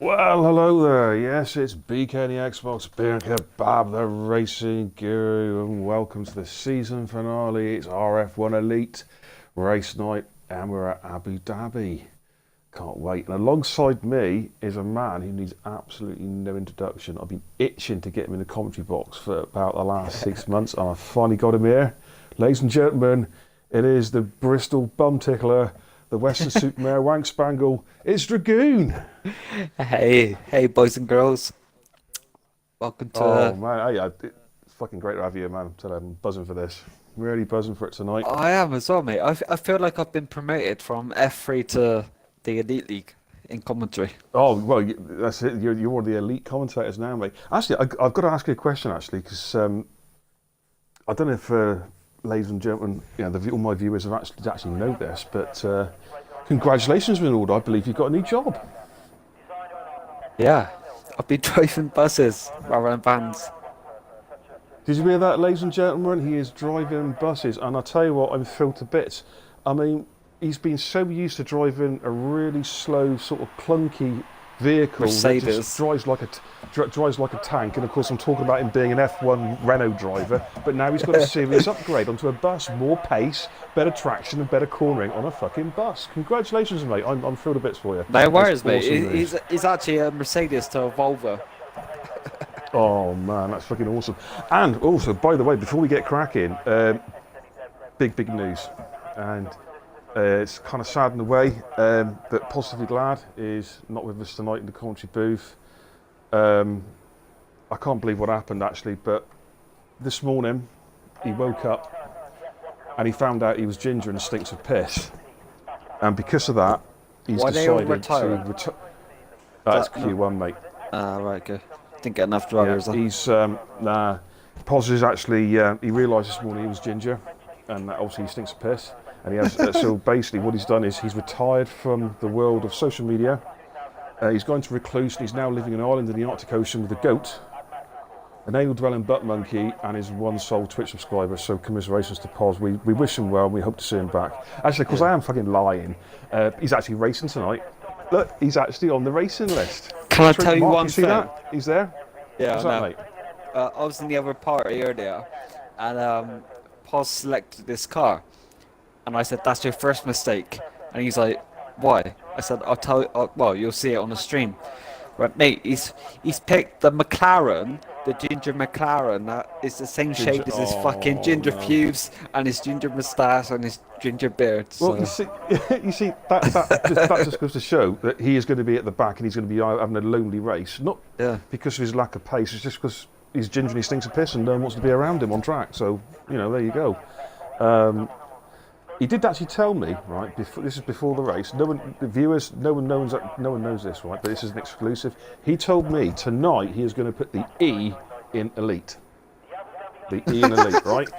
Well, hello there. Yes, it's BK the Xbox Beer Kebab, the racing guru, and welcome to the season finale. It's RF1 Elite race night, and we're at Abu Dhabi. Can't wait. And alongside me is a man who needs absolutely no introduction. I've been itching to get him in the commentary box for about the last 6 months, and I finally got him here. Ladies and gentlemen, it is the Bristol bum tickler, the Western Supermare Wank Spangle. It's Dragoon. Hey, boys and girls. Welcome to. Oh man, it's fucking great to have you, man. I'm buzzing for this. Really buzzing for it tonight. I am as well, mate. I feel like I've been promoted from F3 to the Elite League in commentary. Oh well, that's it. You're one of the elite commentators now, mate. Actually, I've got to ask you a question, actually, because I don't know if ladies and gentlemen, all my viewers have actually know this, but congratulations, Ronaldo. I believe you've got a new job. Yeah, I've been driving buses rather than vans. Did you hear that, ladies and gentlemen? He is driving buses, and I'll tell you what, I'm thrilled to bits. I mean, he's been so used to driving a really slow, sort of clunky vehicle Mercedes. that just drives like a tank. And of course, I'm talking about him being an F1 Renault driver, but now he's got a serious upgrade onto a bus, more pace, better traction, and better cornering on a fucking bus. Congratulations, mate! I'm thrilled to bits for you. No worries, mate. Awesome He's actually a Mercedes to a Volvo. Oh man, that's fucking awesome. And also, by the way, before we get cracking, big news, and it's kind of sad in a way, but positively glad is not with us tonight in the commentary booth. I can't believe what happened actually, but this morning he woke up and he found out he was ginger and stinks of piss, and because of that, he's decided to retire. That's Q1, mate. Right, good. Didn't get enough drivers. Yeah, he's Pos is actually he realised this morning he was ginger, and obviously he stinks of piss. And he has, so basically what he's done is he's retired from the world of social media. He's gone to recluse, and he's now living in an island in the Arctic Ocean with a goat, an anal-dwelling butt monkey, and his one sole Twitch subscriber. So commiserations to Pos. We wish him well, and we hope to see him back. Actually, of course, I am fucking lying. He's actually racing tonight. Look, he's actually on the racing list. Can I tell you Mark, one you see thing? that? He's there? Yeah, What's that, mate? I was in the other party earlier, and Paul selected this car, and I said, "That's your first mistake," and he's like, "Why?" I said, "I'll tell you. Well, you'll see it on the stream." Right, mate. He's picked the McLaren, the ginger McLaren. That is the same shape as his fucking ginger pubes and his ginger moustache and his ginger beard. So. Well, you see, that just goes to show that he is going to be at the back and he's going to be having a lonely race. Not because of his lack of pace, it's just because he's ginger and he stinks of piss and no one wants to be around him on track. So, there you go. He did actually tell me, right? This is before the race. No one knows this, right? But this is an exclusive. He told me tonight he is going to put the E in elite. The E in elite, right?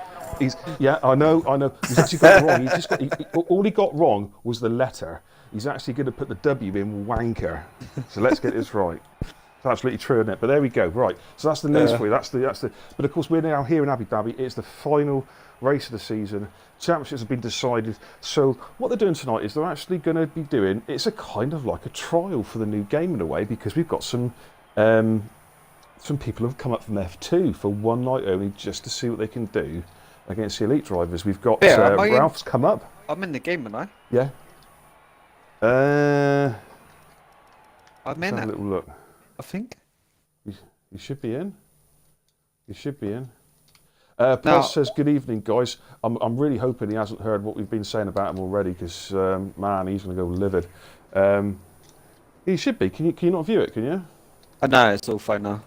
I know. He's actually got it wrong. All he got wrong was the letter. He's actually going to put the W in wanker. So let's get this right. It's absolutely true, isn't it? But there we go. Right. So that's the news for you. That's the. But of course, we're now here in Abu Dhabi. It's the final race of the season. Championships have been decided. So what they're doing tonight is they're actually going to be doing. It's a kind of like a trial for the new game in a way, because we've got some people who've come up from F2 for one night only, just to see what they can do against the elite drivers. We've got Ralph's come up. I'm in the game, am I? Yeah. I'm in have it. a little look. I think. You should be in. You should be in. Paul says, "Good evening, guys. I'm really hoping he hasn't heard what we've been saying about him already, because man, he's going to go livid. He should be. Can you not view it? Can you? No, it's all fine now.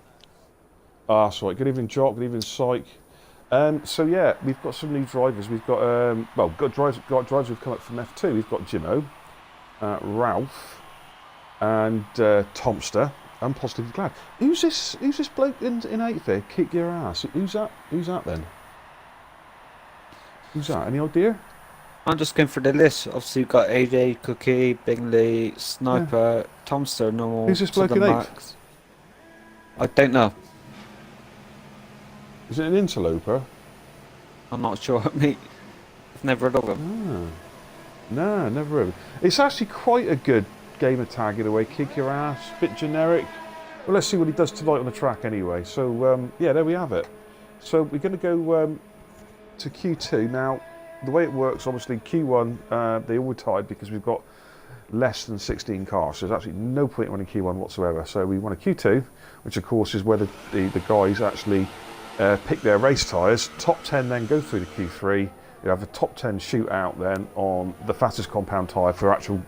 That's right. Good evening, Jock. Good evening, Psych. So yeah, we've got some new drivers. We've got drivers who've come up from F2. We've got Jimmo, Ralph, and Tomster. I'm positively glad. Who's this bloke in eighth there? Kick your ass. Who's that then? Who's that? Any idea? I'm just going for the list. Obviously, you've got AJ, Cookie, Bingley, Sniper, Tomster, normal. Who's this to bloke the in max. eighth? I don't know. Is it an interloper? I'm not sure, mate. I've never heard of him. No, never heard of it. It's actually quite a good gamer tag it away, kick your ass, bit generic. Well, let's see what he does tonight on the track anyway. So, yeah, there we have it. So we're going to go to Q2. Now, the way it works, obviously, Q1, they all tied because we've got less than 16 cars. So there's absolutely no point in running Q1 whatsoever. So we want a Q2, which of course is where the guys actually pick their race tyres. Top 10 then go through to Q3. You have a top 10 shootout then on the fastest compound tyre for actual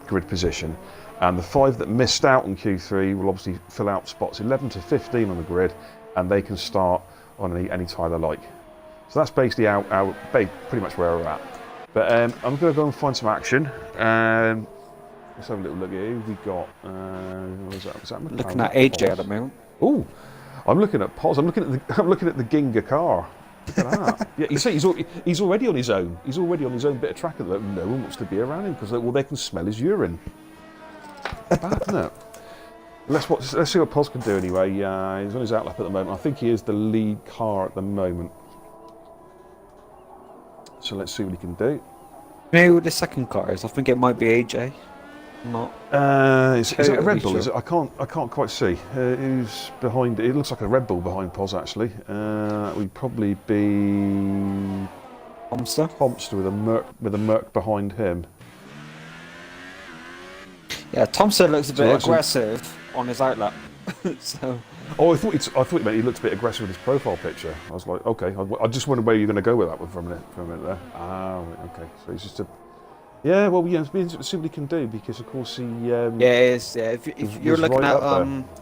grid position. And the 5 that missed out on Q3 will obviously fill out spots 11 to 15 on the grid, and they can start on any tyre they like. So that's basically pretty much where we're at. But I'm going to go and find some action. Let's have a little look at who we got. What is that Looking at AJ at the moment. Oh, I'm looking at Poz. I'm looking at the Ginga car. Look at that. Yeah, you see, he's already on his own. He's already on his own bit of track at the moment. No one wants to be around him because they can smell his urine. Bad, isn't it? Let's see what Poz can do anyway. He's on his outlap at the moment. I think he is the lead car at the moment. So let's see what he can do. Maybe with the second car is. I think it might be AJ. Not. Is it a Red Bull? Sure. Is it? I can't quite see who's behind it. It looks like a Red Bull behind Poz actually. We'd probably be Tomster with a Merc behind him. Yeah, Thompson looks a bit aggressive on his outlap. So. Oh, I thought he meant he looked a bit aggressive with his profile picture. I was like, okay. I just wondered where you're going to go with that for a minute there. Ah, okay. So he's just a. Yeah, well, yeah, see what he can do because, of course, he. Yeah, it is. Yeah, if you're looking at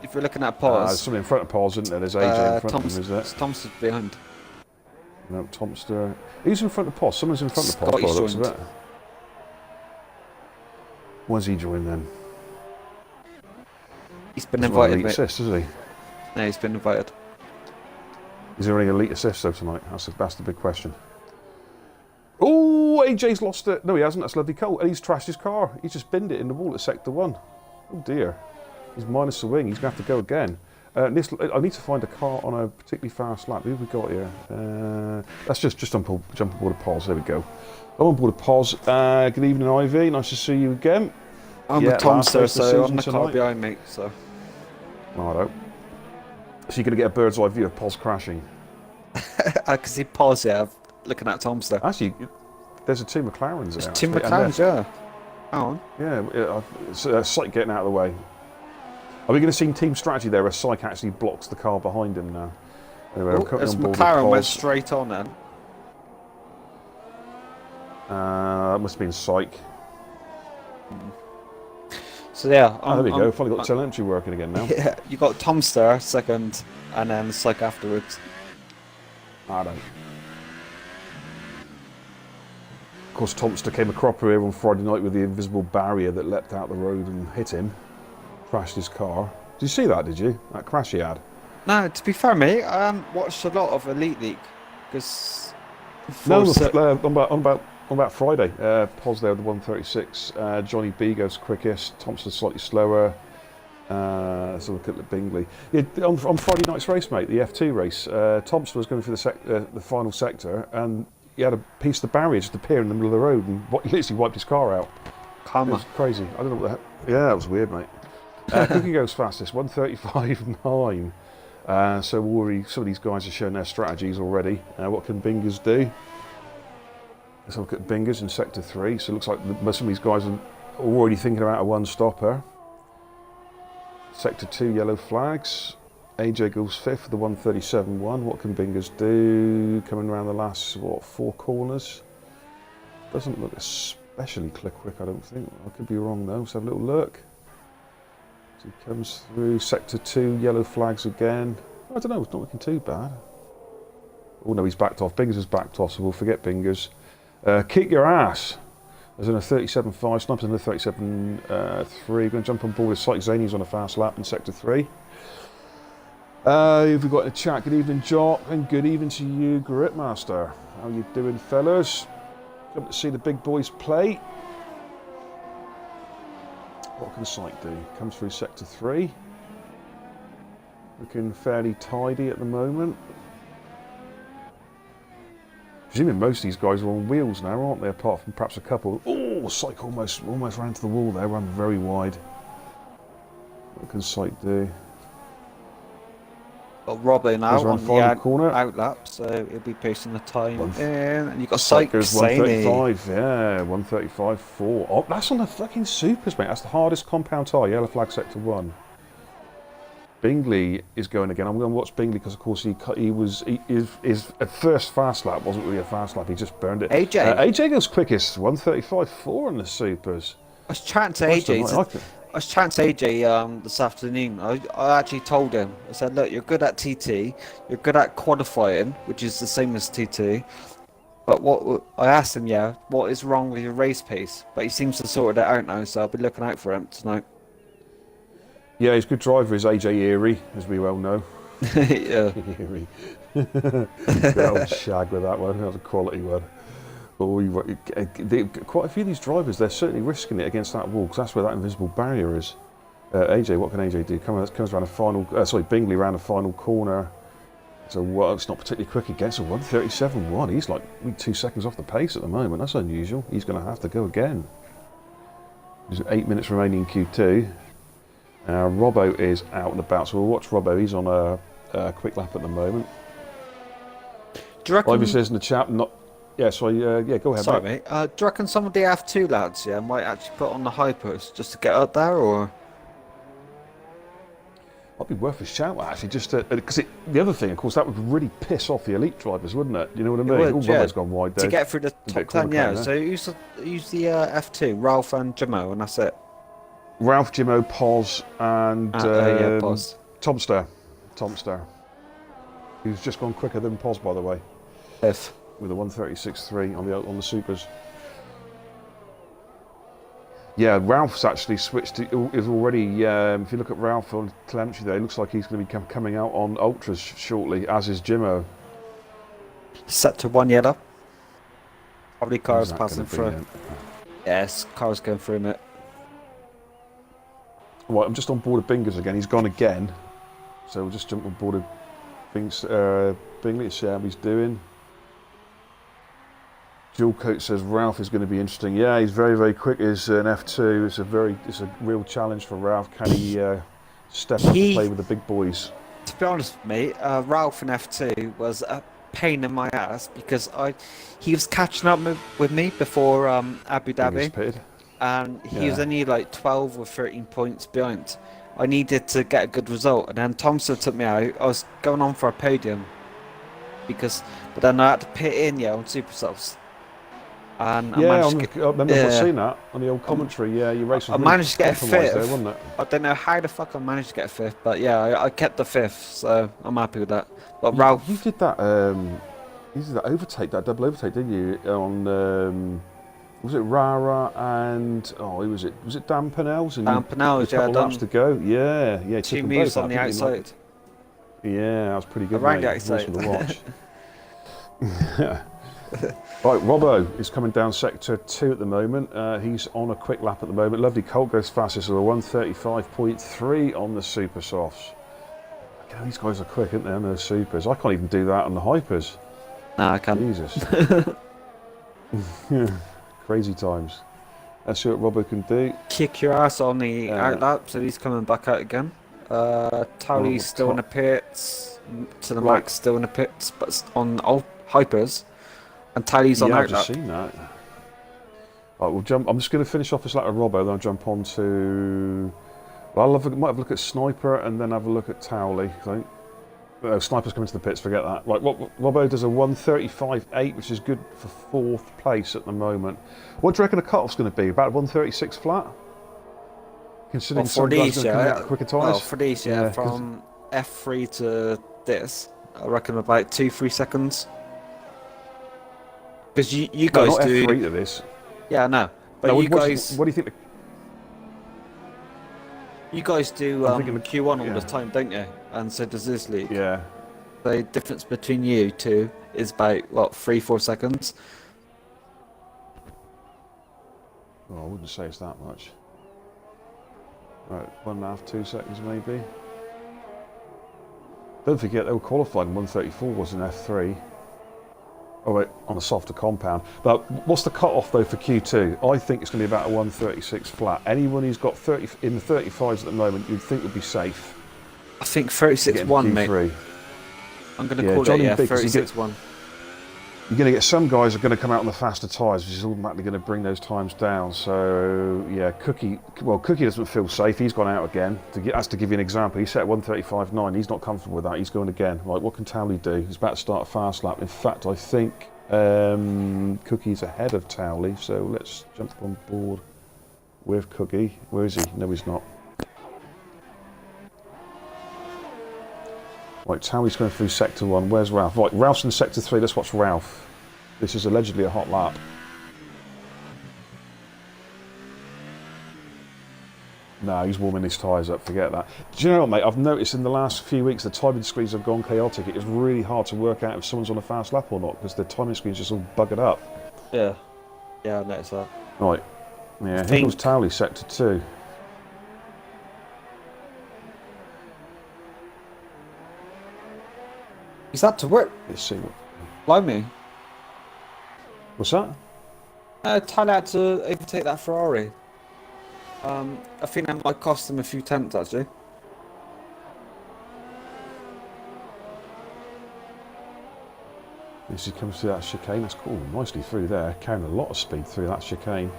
if you're looking at Paws, there's something in front of Paws, isn't there? There's AJ in front of him, is there? Thompson's behind. No, Tomster. Who's in front of Paws? Someone's in front of Paws. By the looks of it. When's he joined then? He's been invited. Elite assist, isn't he? No, he's been invited. Is there any elite assist though tonight? That's the big question. Oh, AJ's lost it. No, he hasn't. That's lovely Cole. And he's trashed his car. He's just binned it in the wall at Sector 1. Oh dear. He's minus the wing. He's going to have to go again. I need to find a car on a particularly fast lap. Who have we got here? Let's just jump aboard a Poz. There we go. I'm on board a Poz. Good evening, Ivy. Nice to see you again. I'm with Tomster, so I'm the car behind me. So. Righto. So you're going to get a bird's eye view of Poz crashing. I can see Poz, yeah, looking at Tomster. Actually, there's a two McLarens there. There's two McLarens, yeah. Hang on. Yeah, it's Syke getting out of the way. Are we going to see team strategy there where Syke actually blocks the car behind him now? Anyway, I'm coming on board McLaren went straight on then. That must have been Syke. So yeah, there we go. Finally got the telemetry working again now. Yeah, you got Tomster second, and then Syke afterwards. I don't. Of course, Tomster came a cropper here on Friday night with the invisible barrier that leapt out the road and hit him, crashed his car. Did you see that? Did you? That crash he had. No, to be fair, mate, I watched a lot of Elite League because. No, on about Friday, Poz there with the 136. Johnny B goes quickest. Thompson slightly slower. Let's look at Bingley. Yeah, on Friday night's race, mate, the F2 race, Thompson was going through the final sector, and he had a piece of the barrier just appear in the middle of the road, and he literally wiped his car out. Karma. It was crazy. I don't know what the heck. Yeah, that was weird, mate. Cookie goes fastest, 135.9. So already some of these guys have shown their strategies already. What can Bingers do? Let's look at Bingers in Sector 3. So it looks like some of these guys are already thinking about a one-stopper. Sector 2, yellow flags. AJ goes fifth for the 137.1. What can Bingers do? Coming around the last, 4 corners. Doesn't look especially quick, I don't think. I could be wrong though. Let's have a little look. So he comes through Sector 2, yellow flags again. I don't know, it's not looking too bad. Oh no, he's backed off. Bingers has backed off, so we'll forget Bingers. Kick your ass. There's in a 37.5, Snipers in a 37.3. Going to jump on board with Syke Zani's on a fast lap in Sector 3. We've got in the chat, good evening Jock, and good evening to you Gritmaster. How you doing fellas? Come to see the big boys play. What can Syke do? Comes through Sector 3. Looking fairly tidy at the moment. presuming most of these guys are on wheels now, aren't they? Apart from perhaps a couple. Oh, Syke almost ran into the wall there, ran very wide. What can Syke do? Got Robin out on the outlap, so he'll be pacing the time in. And you've got Syke goes 135, yeah, 135.4. Oh, that's on the fucking supers, mate. That's the hardest compound tyre, yellow flag sector 1. Bingley is going again. I'm going to watch Bingley because, of course, his first fast lap wasn't really a fast lap. He just burned it. AJ goes quickest, 135.4 in the supers. I was chatting to AJ this afternoon. I actually told him, I said, look, you're good at TT, you're good at qualifying, which is the same as TT. But I asked him, what is wrong with your race pace? But he seems to sort it out now, so I'll be looking out for him tonight. Yeah, he's a good driver, is AJ Erie, as we well know. Yeah. Erie. Good old shag with that one. That was a quality one. Quite a few of these drivers, they're certainly risking it against that wall, because that's where that invisible barrier is. AJ, what can AJ do? Comes around a final. Bingley around a final corner. So it's not particularly quick again. So 137.1. He's like 2 seconds off the pace at the moment. That's unusual. He's going to have to go again. There's 8 minutes remaining in Q2. Robbo is out and about, so we'll watch Robbo. He's on a quick lap at the moment. Do you reckon? Ivy says in the chat, not. Yeah, go ahead. Sorry, mate. Do you reckon some of the F2 lads, might actually put on the hypers just to get up there, or? Might be worth a shout, actually, just because the other thing, of course, that would really piss off the elite drivers, wouldn't it? You know what I mean? Robbo's gone wide there. To get through the top 10, yeah. So who's the F2? Ralph and Jimmo, and that's it. Ralph, Jimmo, Poz, and Poz. Tomster. Who's just gone quicker than Poz, by the way. If. With a 136.3 on the supers. Yeah, Ralph's actually switched. Is already. If you look at Ralph on telemetry, there, it looks like he's going to be coming out on ultras shortly, as is Jimmo. Set to 1 yellow. Probably cars passing through. Yes, cars going through it. Right, I'm just on board of Bingers again. He's gone again, so we'll just jump on board of Bingley to see how he's doing. Jewel Coat says Ralph is going to be interesting. Yeah, he's very, very quick. Is an F2. It's a real challenge for Ralph. Can he step up and play with the big boys? To be honest, mate, Ralph in F2 was a pain in my ass because he was catching up with me before Abu Dhabi, and he was only like 12 or 13 points behind. I needed to get a good result, and then Thompson took me out. I was going on for a podium but then I had to pit in on super subs. And I remember seeing that on the old commentary. Yeah, you raced. I managed to get a fifth. There, wasn't it? I don't know how the fuck I managed to get a fifth, but yeah, I kept the fifth, so I'm happy with that. But Ralph, you did that. You did that overtake, that double overtake, didn't you? On was it Rara and who was it? Was it Dan Pennell's? Dan Pennell's, yeah. Laps to go. Yeah. 2 moves on the outside. Yeah, that was pretty good. Around the outside. To watch. Right, Robbo is coming down sector 2 at the moment. He's on a quick lap at the moment. Lovely Colt goes fastest with a 135.3 on the super softs. God, these guys are quick, aren't they, on those supers? I can't even do that on the hypers. No, I can't. Jesus. Crazy times. Let's see what Robbo can do. Kick your ass on the out lap, so he's coming back out again. Towley's still in the pits. To the max still in the pits, but on all hypers. And Towley's on out I've just seen that. Right, we'll jump. I'm just going to finish off this lap of Robbo, then I'll jump on to. Well, might have a look at Sniper and then have a look at Towley. Sniper's coming to the pits, forget that. Right, Robbo does a 135.8, which is good for 4th place at the moment. What do you reckon the cut-off's going to be? About 136 flat? Considering some guys are going to come out quicker tyres? Well, for these, from F3 to this, I reckon about 2-3 seconds. Because you guys not do F3 to this. Yeah, I know. But no, you guys, what do you think? You guys do Q1 all the time, don't you? And so does this league. Yeah. The difference between you two is about 3-4 seconds. Oh, I wouldn't say it's that much. Right, 1.5, 2 seconds maybe. Don't forget they were qualified in 134 was an F3. Oh, wait, on a softer compound. But what's the cut-off, though, for Q2? I think it's going to be about a 136 flat. Anyone who's got 30 in the 35s at the moment, you'd think would be safe. I think 36.1, mate. I'm going to call it, 36.1. You're going to get some guys are going to come out on the faster tyres, which is automatically going to bring those times down. So, yeah, Cookie doesn't feel safe. He's gone out again. That's to give you an example. He set 135.9. He's not comfortable with that. He's going again. Right, what can Towley do? He's about to start a fast lap. In fact, I think Cookie's ahead of Towley. So let's jump on board with Cookie. Where is he? No, he's not. Right, Towley's going through Sector 1. Where's Ralph? Right, Ralph's in Sector 3. Let's watch Ralph. This is allegedly a hot lap. No, he's warming his tyres up. Forget that. Do you know what, mate? I've noticed in the last few weeks the timing screens have gone chaotic. It is really hard to work out if someone's on a fast lap or not because the timing screen's just all buggered up. Yeah. Yeah, I noticed that. Right. Yeah, here comes Towley, Sector 2. Is that to work? Let's see what. Blimey. What's that? Tyler had to overtake that Ferrari. I think that might cost him a few tenths, actually. As he comes through that chicane, that's cool. Nicely through there. Carrying a lot of speed through that chicane.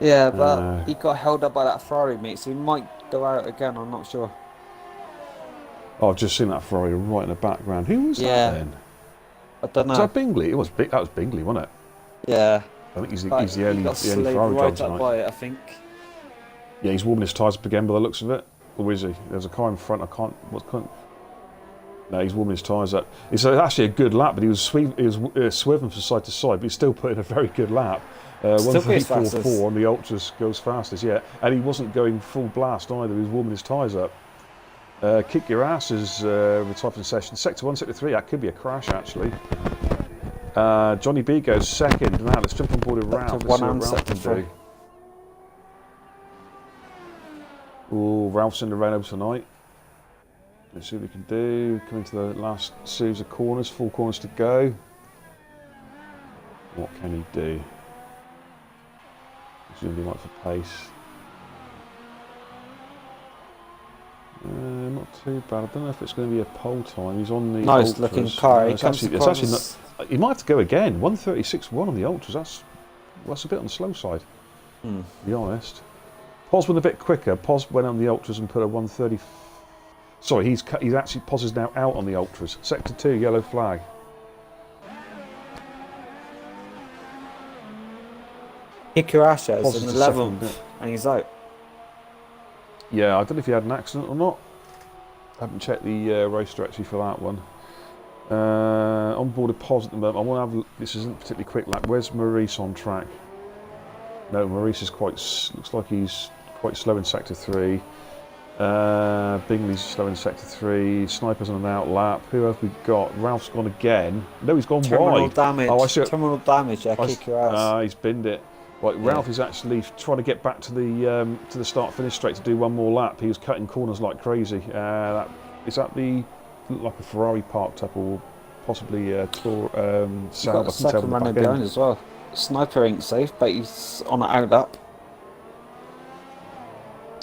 Yeah, but he got held up by that Ferrari, mate, so he might go out again, I'm not sure. Oh, I've just seen that Ferrari right in the background. Who was that then? I don't know. Was that Bingley? It was that was Bingley, wasn't it? Yeah. I think he's the only Ferrari right driver up by it, I think. Yeah, he's warming his tyres up again by the looks of it. Or is he? There's a car in front. No, he's warming his tyres up. It's actually a good lap, but he was swerving from side to side, but he's still putting a very good lap. 1:34.4 on the Ultras goes fastest, yeah. And he wasn't going full blast either. He was warming his tyres up. Kick your ass is retired from session. Sector 1, Sector 3, that could be a crash actually. Johnny B goes second. Now let's jump on board with Ralph. One and Sector 3. Oh, Ralph's in the Renault tonight. Let's see what we can do. Coming to the last series of corners, 4 corners to go. What can he do? He's going to be like for pace. Not too bad. I don't know if it's going to be a pole time. He's on the nice Ultras. looking car. It's actually not. He might have to go again. 1:36.1 on the Ultras. That's a bit on the slow side. To be honest. Pos went a bit quicker. Pos went on the Ultras and put a 1:30. Sorry, he's actually Pos is now out on the Ultras. Sector 2, yellow flag. Kick your ass out. He's in 11th and he's out. Yeah, I don't know if he had an accident or not. I haven't checked the race directory for that one. On board a Pos at the moment. I want to have. This isn't particularly quick lap. Where's Maurice on track? No, Maurice is looks like he's quite slow in Sector 3. Bingley's slow in Sector 3. Sniper's on an out lap. Who have we got? Ralph's gone again. No, he's gone Terminal wide. Damage. Oh, I see. Terminal damage. Yeah, kick your ass. He's binned it. Right, Ralph is actually trying to get back to the start-finish straight to do one more lap. He was cutting corners like crazy. Is that looked like a Ferrari parked up, or possibly a Sauber? Second runner behind as well. Sniper ain't safe, but he's on an out up.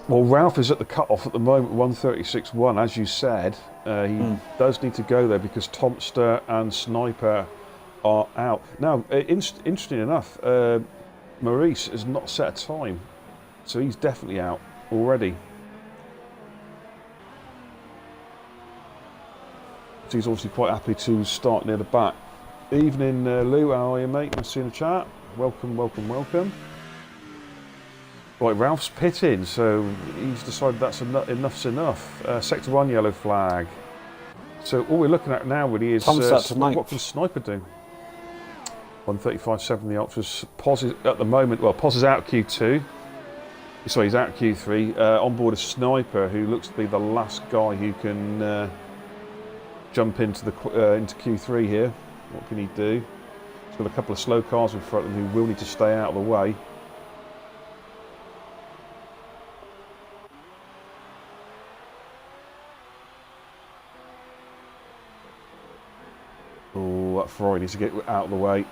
Well, Ralph is at the cut-off at the moment, 1:36.1. As you said, he does need to go there because Tomster and Sniper are out. Now, interesting enough, Maurice has not set a time, so he's definitely out already. So he's obviously quite happy to start near the back. Evening, Lou, how are you, mate? Nice to see you in the chat. Welcome, welcome, welcome. Right, Ralph's pitting, so he's decided that's enough's enough. Sector 1, yellow flag. So all we're looking at now really is what can Sniper do? 1:35.7 the Ultras. Pos is at the moment, well, Pos is out Q2. Sorry, he's out Q3. On board a Sniper who looks to be the last guy who can jump into Q3 here. What can he do? He's got a couple of slow cars in front of him who will need to stay out of the way. Ferrari needs to get out of the way.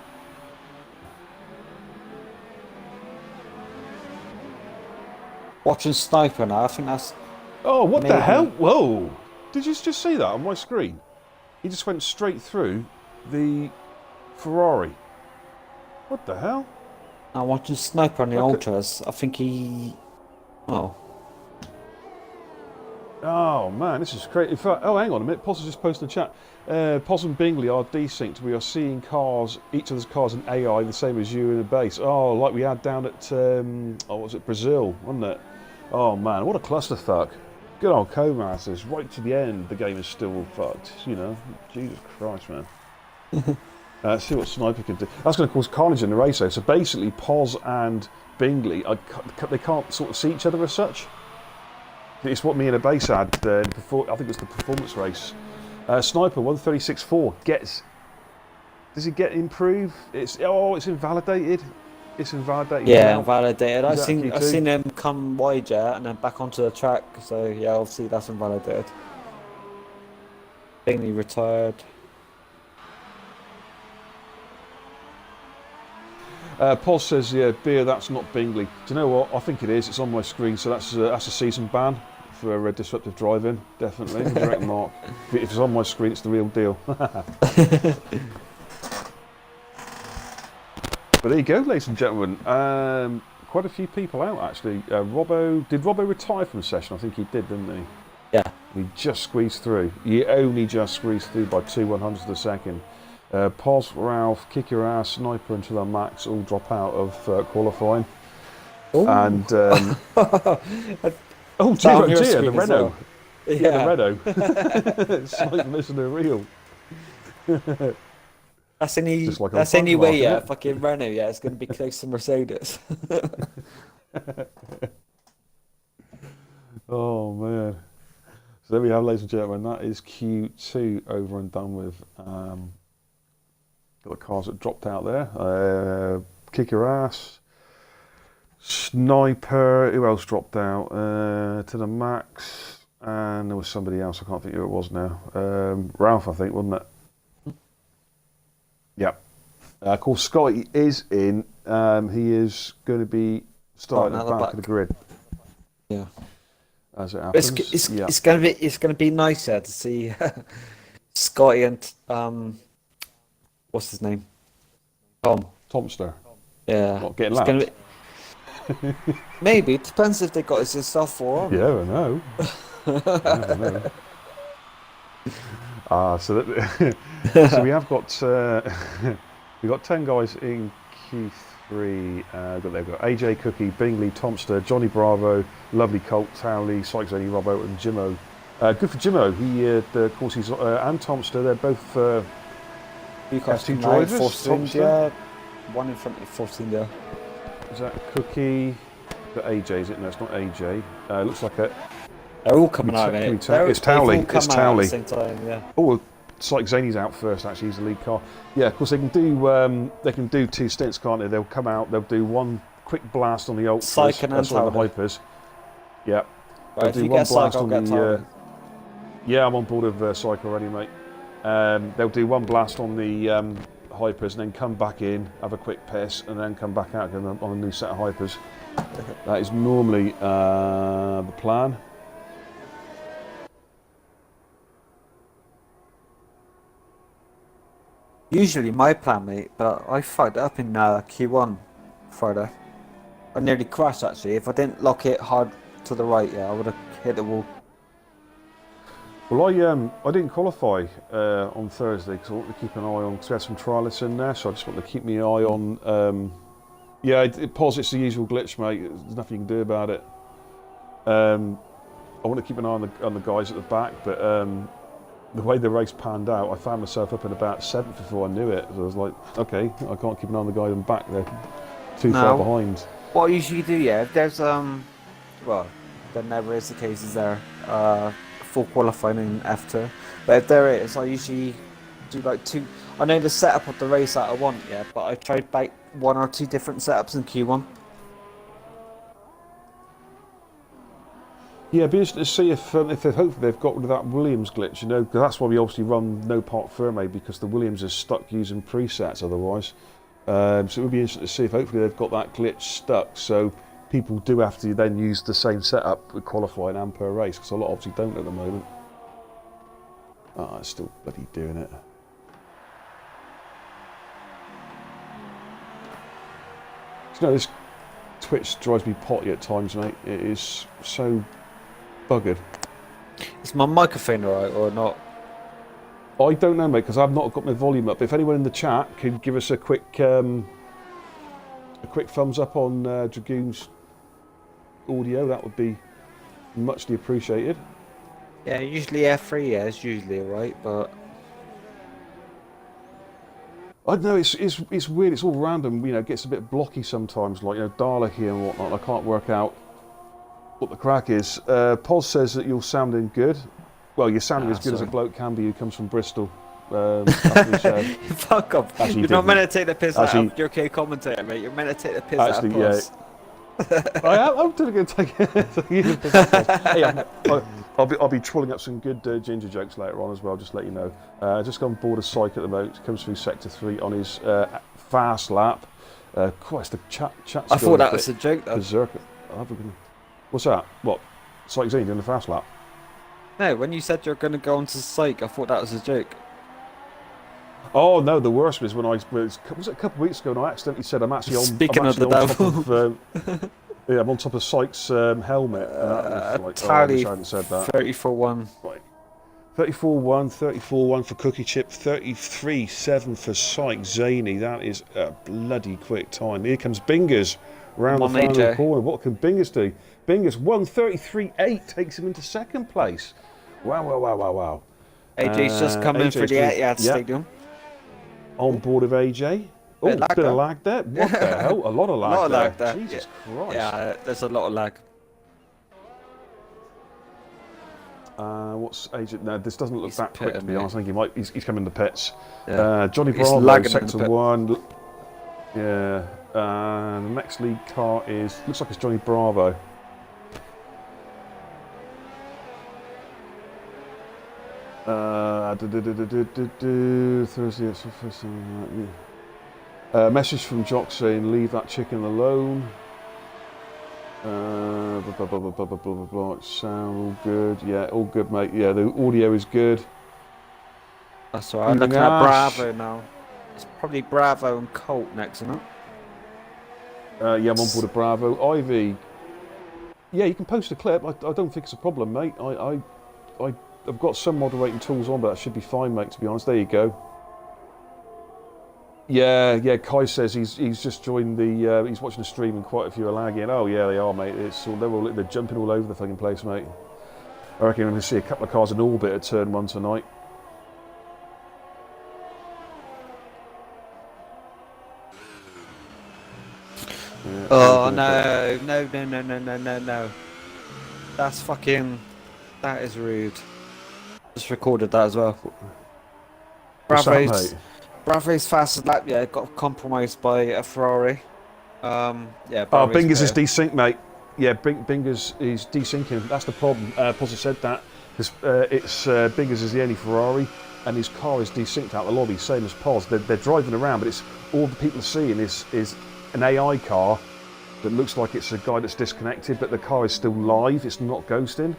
Watching Sniper now, I think that's... Oh, what the maybe- hell? Whoa! Did you just see that on my screen? He just went straight through the Ferrari. What the hell? I'm watching Sniper on the Okay. Ultras. I think he... Oh. Oh man, this is crazy. In fact, oh, hang on a minute. Poz has just posted in the chat. Poz and Bingley are desynced. We are seeing cars, each other's cars in AI, the same as you in the base. Oh, like we had down at, what was it, Brazil, wasn't it? Oh man, what a clusterfuck. Good old co-masters, right to the end, the game is still fucked, you know. Jesus Christ, man. See what Sniper can do. That's going to cause carnage in the race, though. So basically, Poz and Bingley, they can't sort of see each other as such. It's what me and a base had, I think it was the performance race. Sniper 136.4 gets... Does he get improved? It's invalidated. It's invalidated. Yeah, now. invalidated. Is that I've Q2? seen him come wide, yeah, and then back onto the track. So yeah, obviously that's invalidated. Bingley retired. Paul says, yeah, beer, that's not Bingley. Do you know what? I think it is. It's on my screen, so that's a season ban for disruptive driving, definitely. What do you reckon, Mark? If it's on my screen, it's the real deal. But there you go, ladies and gentlemen. Quite a few people out, actually. Did Robbo retire from the session? I think he did, didn't he? Yeah. He just squeezed through. He only just squeezed through by 2/100ths of a second. Pos, Ralph, Kick Your Ass, Sniper and to the max all drop out of qualifying. Ooh. And oh Is that on dear, your the screen as Renault. well? Yeah, the Renault. Sniper missing the reel. That's any. Just like on That's any Front way, Mark, yeah. isn't it? Fucking Renault, yeah. It's going to be close to Mercedes. Oh man. So there we have, ladies and gentlemen, that is Q2 over and done with. Got the cars that dropped out there. Kick Your Ass, Sniper, who else dropped out? To the max, and there was somebody else, I can't think who it was now. Ralph, I think, wasn't it? Yep. Of course, Scotty is in. He is going to be starting at the back of the grid. Yeah. As it happens. It's gonna be nicer to see Scotty and what's his name? Tomster. Yeah. Not getting It's gonna lapped. be- Maybe it depends if they got his stuff for him. You never know. Never know. So we have got we've got 10 guys in Q3. They've got AJ Cookie, Bingley, Tomster, Johnny Bravo, Lovely Colt, Towley, Sykes Only, Robbo, and Jimmo. Good for Jimmo. He, of course, he's and Tomster. They're both You guys F2 can drivers. forced Tomster. India, one in front of 14 there. Is that Cookie? The AJ, is it? No, it's not AJ. Looks like a. They're all coming out, Can we mate. tell- it's Towley, They've all it's come out at the Towley. same time, yeah. Oh, Sykes Zany's out first. Actually, he's the lead car. Yeah, of course they can do 2 stints, can't they? They'll come out. They'll do one quick blast on the ultras. Syke and That's on the Towley. hypers. Yeah. Right, if They'll you do one get Syke, blast I'll on get the. Towley. Yeah, I'm on board with Syke already, mate. They'll do one blast on the hypers and then come back in, have a quick piss, and then come back out again on a new set of hypers. That is normally the plan. Usually my plan, mate, but I fucked up in Q1 Friday. I nearly crashed, actually. If I didn't lock it hard to the right, yeah, I would have hit the wall. Well, I didn't qualify on Thursday because I wanted to keep an eye on, because we had some trialists in there, so I just wanted to keep my eye on. Yeah, it's the usual glitch, mate. There's nothing you can do about it. I want to keep an eye on the guys at the back, but the way the race panned out, I found myself up in about 7th before I knew it. So I was like, okay, I can't keep an eye on the guy in the back. They're too far behind. What I usually do, yeah, if there's well, there never is the case, is there? Full qualifying in F2, but if there is, I usually do like 2. I know the setup of the race that I want, yeah, but I tried like 1 or 2 different setups in Q1. Yeah, it'd be interesting to see if hopefully they've got rid of that Williams glitch, you know, because that's why we obviously run no park firmware, because the Williams is stuck using presets otherwise. So it would be interesting to see if hopefully they've got that glitch stuck, so people do have to then use the same setup with qualifying and per race, because a lot obviously don't at the moment. Ah, it's still bloody doing it. You know, this Twitch drives me potty at times, mate. It is so buggered. Is my microphone alright or not? I don't know, mate, because I've not got my volume up. If anyone in the chat could give us a quick thumbs up on Dragoon's audio, that would be muchly appreciated. Yeah, usually F3, yeah, it's usually alright, but I don't know, it's weird, it's all random, you know, it gets a bit blocky sometimes, like, you know, Dalek here and whatnot. I can't work out what the crack is. Poz says that you're sounding good. Well, you're sounding as good as a bloke can be who comes from Bristol. Fuck off. Actually, You're not meant to take the piss out Actually, of your okay commentator, mate. You're meant to take the piss actually, out of us. I'm totally going to take it. Hey, I'll be trolling up some good ginger jokes later on as well, just to let you know. Just gone board of psych at the moment. Comes through sector 3 on his fast lap. Christ, the chat's I thought that was a joke, though. Berserker. What's that? What? Psych Zane doing the fast lap? No, when you said you're going to go on to psych, I thought that was a joke. Oh no, the worst was when was it a couple of weeks ago and I accidentally said I'm actually on. Speaking I'm of the devil. Yeah, I'm on top of Sykes' helmet. And like, Tally, I hadn't said that. 34-1. Right. 34-1, 34-1 for Cookie Chip, 33-7 for Sykes Zaney. That is a bloody quick time. Here comes Bingers round the final corner. What can Bingers do? Bingers 1:33.8 takes him into second place. Wow. AJ's just come in for the Etihad Stadium. On board of AJ. Oh, bit of lag there. What the hell? A lot of lag there. Jesus Christ. Yeah, there's a lot of lag. What's AJ? No, this doesn't look that quick to be honest. I think he's coming to pits. Yeah. Johnny Bravo, sector 1. Yeah. The next lead car looks like it's Johnny Bravo. Thursday. Message from Jock saying leave that chicken alone. Sound all good. Yeah, all good, mate. Yeah, the audio is good. That's all right. I'm looking at Bravo now. It's probably Bravo and Colt next, isn't it? Yeah, I'm on board of Bravo. Ivy. Yeah, you can post a clip. I don't think it's a problem, mate. I've got some moderating tools on, but that should be fine, mate, to be honest. There you go. Yeah, Kai says he's just joined the, he's watching the stream and quite a few are lagging. Oh yeah, they are, mate. They're jumping all over the fucking place, mate. I reckon we're going to see a couple of cars in orbit at turn 1 tonight. Yeah, oh no. That is rude. Just recorded that as well. Bravo's fastest lap, yeah, got compromised by a Ferrari. Bingers is desync, mate. Yeah, Bingers is desyncing. That's the problem. Pozza said that because Bingers is the only Ferrari, and his car is desynced out the lobby, same as Poz. They're driving around, but it's all the people are seeing is an AI car that looks like it's a guy that's disconnected, but the car is still live. It's not ghosting.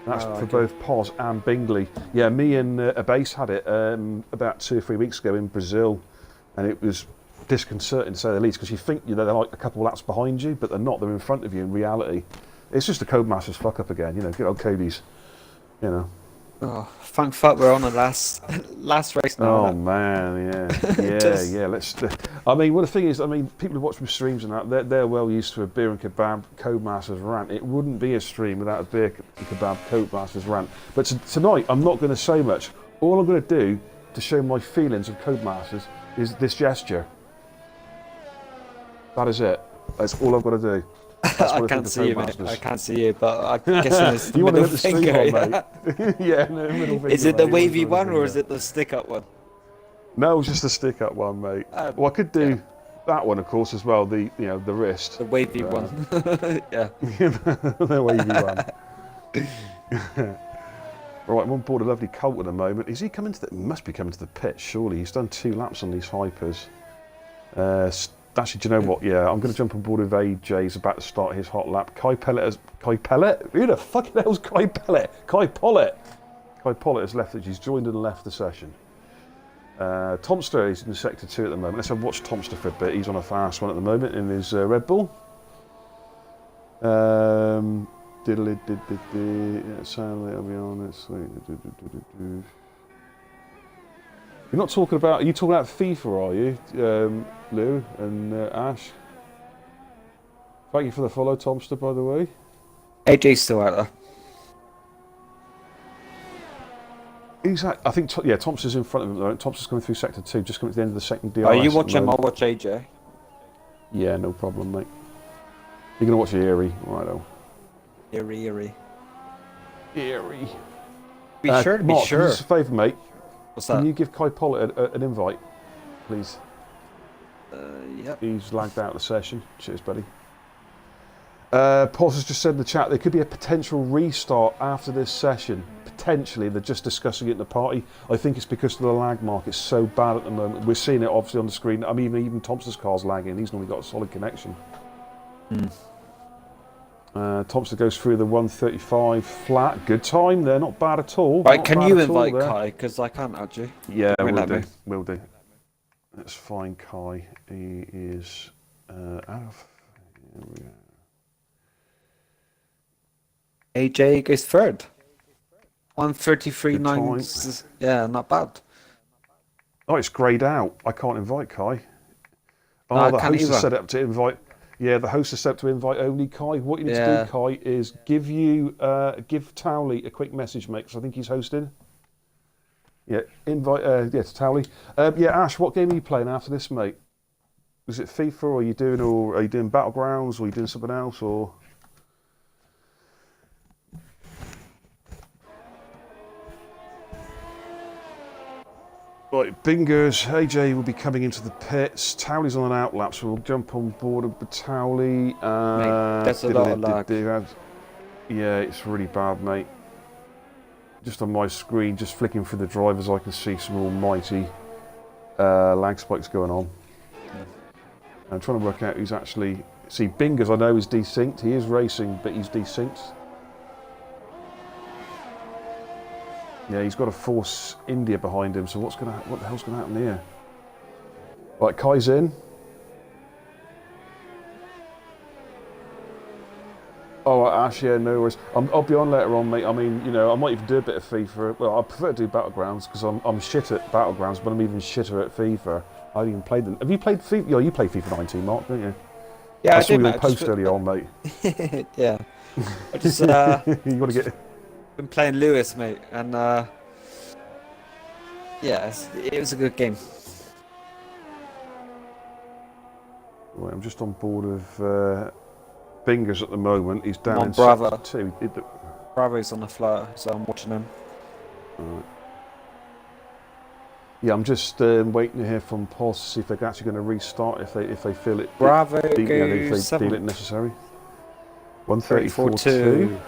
That's for both Poz and Bingley. Yeah, me and Abase had it about 2 or 3 weeks ago in Brazil, and it was disconcerting to say the least, because you think they're like a couple of laps behind you, but they're not. They're in front of you in reality. It's just a Codemasters fuck up again, you know. Good old Cody's, you know. Oh, thank fuck we're on the last race now. Oh man, yeah. I mean, well, the thing is, I mean, people who watch my streams and that, they're well used to a beer and kebab Codemasters rant. It wouldn't be a stream without a beer and kebab Codemasters rant. But tonight, I'm not going to say much. All I'm going to do to show my feelings of Codemasters is this gesture. That is it. That's all I've got to do. I can't see you, mate. I can't see you, but I'm guessing it's the you middle want to get the finger. stream on, mate? Yeah, no, middle finger. Is it the mate. wavy one or is it the stick-up one? No, just the stick-up one, mate. Well, I could do that one, of course, as well. The wrist. The wavy one. Yeah. The wavy one. Right, I'm on board a lovely Colt at the moment. Is he coming to the... Must be coming to the pit, surely. He's done 2 laps on these hypers. Actually, do you know what? Yeah, I'm going to jump on board with AJ. He's about to start his hot lap. Kai Pellet? Who the fucking hell's Kai Pellet? Kai Pollitt. Kai Pollitt has left. He's joined and left the session. Tomster is in sector 2 at the moment. Let's have watch Tomster for a bit. He's on a fast one at the moment in his Red Bull. Diddly did yeah, sadly I'll be honest. You're not talking about, are you talking about FIFA, are you, Lou and Ash? Thank you for the follow, Tomster, by the way. AJ's still out there. Exactly. I think, yeah, Tomster's in front of him at the moment. Tomster's coming through sector 2, just coming to the end of the second DRS. Are you watching? I'll watch AJ. Yeah, no problem, mate. You're going to watch Eerie, righto. Eerie. Be sure to Mark, be sure. Can you do us a favour, mate? What's that? Can you give Kai Pollitt an invite, please? Yep. He's lagged out of the session. Cheers, buddy. Paul has just said in the chat there could be a potential restart after this session. Potentially, they're just discussing it in the party. I think it's because of the lag mark. It's so bad at the moment. We're seeing it obviously on the screen. I mean, even Thompson's car's lagging. He's normally got a solid connection. Thompson goes through the 135 flat. Good time there. Not bad at all. Right, can you invite Kai? Because I can't actually. Yeah, will do. Will do. Let's find Kai. He is out of. Here we go. AJ goes third. 133.9. Yeah, not bad. Oh, it's greyed out. I can't invite Kai. Oh, no, the host is set up to invite. Yeah, the host is set up to invite only Kai. What you need to do, Kai, is give Towley a quick message, mate, because I think he's hosting. Yeah, invite. To Towley. Yeah, Ash, what game are you playing after this, mate? Is it FIFA, or are you doing Battlegrounds, or are you doing something else, or? Right, Bingers, AJ will be coming into the pits. Towley's on an outlap, so we'll jump on board with Towley. That's a lot of lag. Yeah, it's really bad, mate. Just on my screen, just flicking through the drivers, I can see some almighty lag spikes going on. I'm trying to work out who's actually... See, Bingers I know is desynced. He is racing, but he's desynced. Yeah, he's got a Force India behind him, so what the hell's going to happen here? Right, Kai's in. Oh, Ash, yeah, no worries. I'll be on later on, mate. I mean, you know, I might even do a bit of FIFA. Well, I prefer to do Battlegrounds, because I'm shit at Battlegrounds, but I'm even shitter at FIFA. I haven't even played them. Have you played FIFA? Yeah, you played FIFA 19, Mark, don't you? Yeah, I saw did, your post earlier on, mate. Yeah. I just... you got to get... been playing Lewis, mate, and yeah, it was a good game. Right, I'm just on board with Bingers at the moment. He's down in Bravo. Sector 2. Bravo's on the floor, so I'm watching him. Right. Yeah, I'm just waiting to hear from Pos to see if they're actually going to restart if they feel it. Bravo if they goes feel it necessary. 134.2.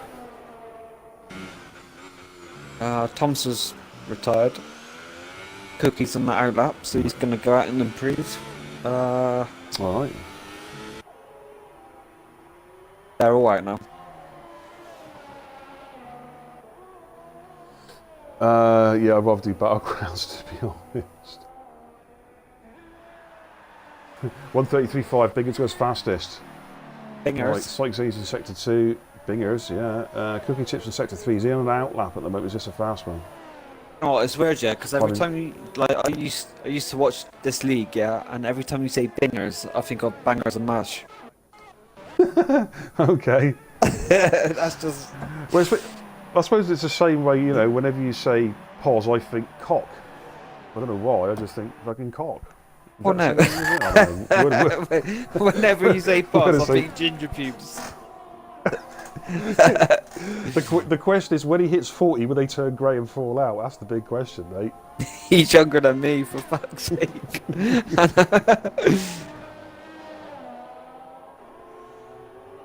Thompson's retired. Cookie's on the outlap, so he's going to go out and improve. All right. They're all out now. Yeah, I'd rather do Battlegrounds, to be honest. 133.5, Bingers goes fastest. Bingers. Right, Sykes is in Sector 2. Bingers, yeah. Cookie Chips in Sector 3. Is he on an outlap at the moment? Is this a fast one? Oh, it's weird, yeah, because every time you, like, I used to watch this league, yeah, and every time you say Bingers, I think of Bangers and Mash. Okay. That's just... Well, I suppose it's the same way, you know, whenever you say pause, I think cock. I don't know why, I just think fucking cock. Oh no. Whenever you say pause, I think ginger pubes. The question is, when he hits 40, will they turn grey and fall out? That's the big question, mate. He's younger than me, for fuck's sake.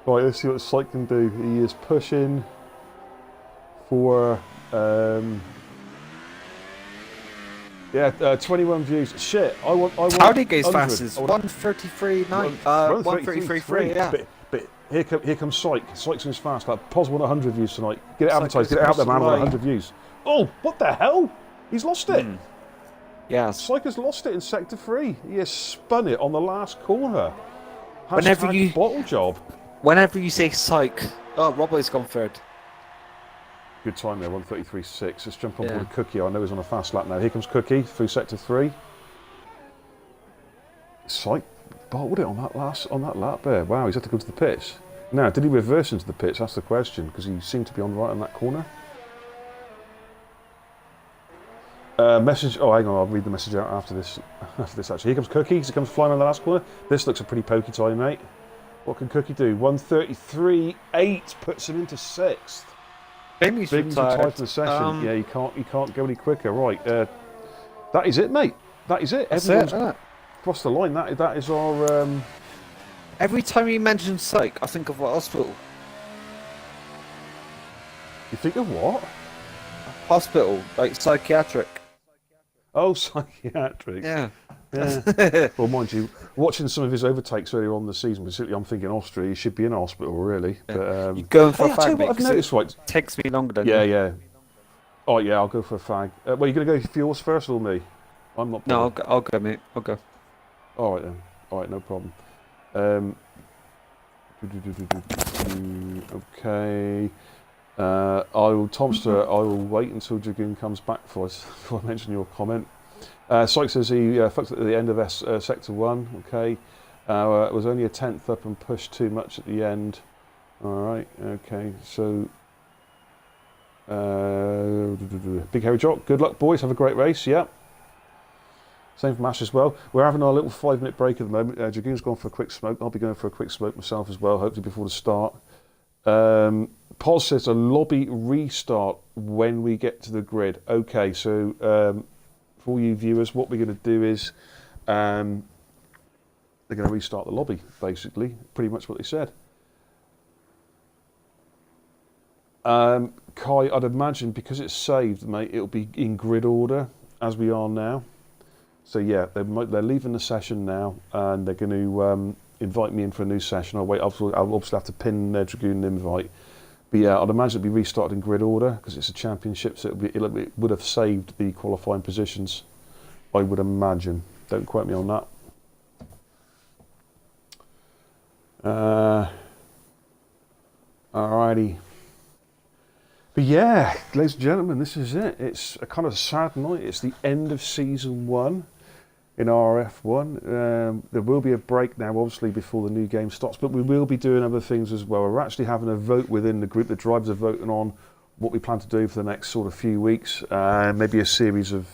Right, let's see what Syke can do. He is pushing. for 21 views. Shit, I want Howdy goes 100. fastest. 133.3. Yeah. But here comes Syke. Syke's goes fast. Like, Pos won 100 views tonight. Get it advertised. Syke Get it out there, man. is 100 views. Oh, what the hell? He's lost it. Yes. Syke has lost it in sector 3. He has spun it on the last corner. Whenever you bottle job. Whenever you say Syke, oh, Robbo's gone third. Good time there, 133.6. Let's jump on board a Cookie. I know he's on a fast lap now. Here comes Cookie through sector 3. Syke bottled it on that lap there. Wow, he's had to go to the pits. Now, did he reverse into the pits? That's the question, because he seemed to be on right on that corner. Message. Oh, hang on. I'll read the message out after this. Actually, here comes Cookie. He comes flying on the last corner. This looks a pretty pokey time, mate. What can Cookie do? 133.8 puts him into 6th. Bingham's retired for the session. Yeah, he can't go any quicker. Right. That is it, mate. That is it. Everyone's crossed the line. That is our. Every time you mention Syke, I think of what hospital. You think of what? Hospital, like psychiatric. Oh, psychiatric. Yeah. Yeah. Well, mind you, watching some of his overtakes earlier on in the season, particularly I'm thinking Austria, he should be in hospital, really. Yeah. But, you're going for a I'll tell you fag, what I've noticed, right? Takes me longer than Yeah. Oh, yeah, I'll go for a fag. Well, you're going to go for yours first or me? I'm not. No, I'll go, mate. I'll go. All right, then. All right, no problem. Okay. Tomster, I will wait until Dragoon comes back before I mention your comment. Syke says he fucked at the end of Sector 1, okay. It was only a 10th up and pushed too much at the end. Alright, okay, so... Big Hairy Jock, good luck boys, have a great race, yeah. Same for Mash as well. We're having our little 5-minute break at the moment. Dragoon's gone for a quick smoke. I'll be going for a quick smoke myself as well, hopefully before the start. Pos says a lobby restart when we get to the grid. Okay, so for all you viewers, what we're going to do is they're going to restart the lobby, basically. Pretty much what they said. Kai, I'd imagine because it's saved, mate, it'll be in grid order as we are now. So yeah, they're leaving the session now, and they're going to invite me in for a new session. I'll obviously have to pin Dragoon an invite. But yeah, I'd imagine it'll be restarted in grid order because it's a championship, so it would have saved the qualifying positions. I would imagine. Don't quote me on that. Alrighty. But yeah, ladies and gentlemen, this is it. It's a kind of sad night. It's the end of season 1 in RRF1. There will be a break now, obviously, before the new game starts, but we will be doing other things as well. We're actually having a vote within the group. The drivers are voting on what we plan to do for the next sort of few weeks. Maybe a series of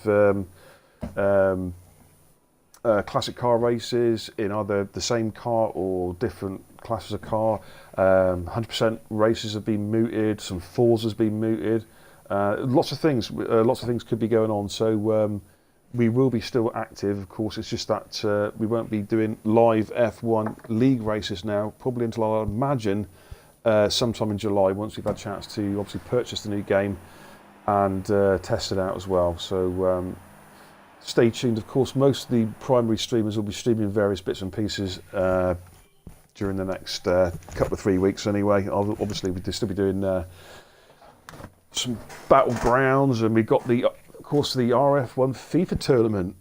classic car races in either the same car or different classes of car. 100% races have been mooted. Some fours has been mooted. Lots of things could be going on. So we will be still active. Of course, it's just that we won't be doing live F1 league races now, probably until I imagine sometime in July, once we've had a chance to obviously purchase the new game and test it out as well. So stay tuned. Of course, most of the primary streamers will be streaming various bits and pieces during the next couple of 3 weeks anyway. Obviously, we'll still be doing some battlegrounds, and we've got the RRF1 FIFA tournament,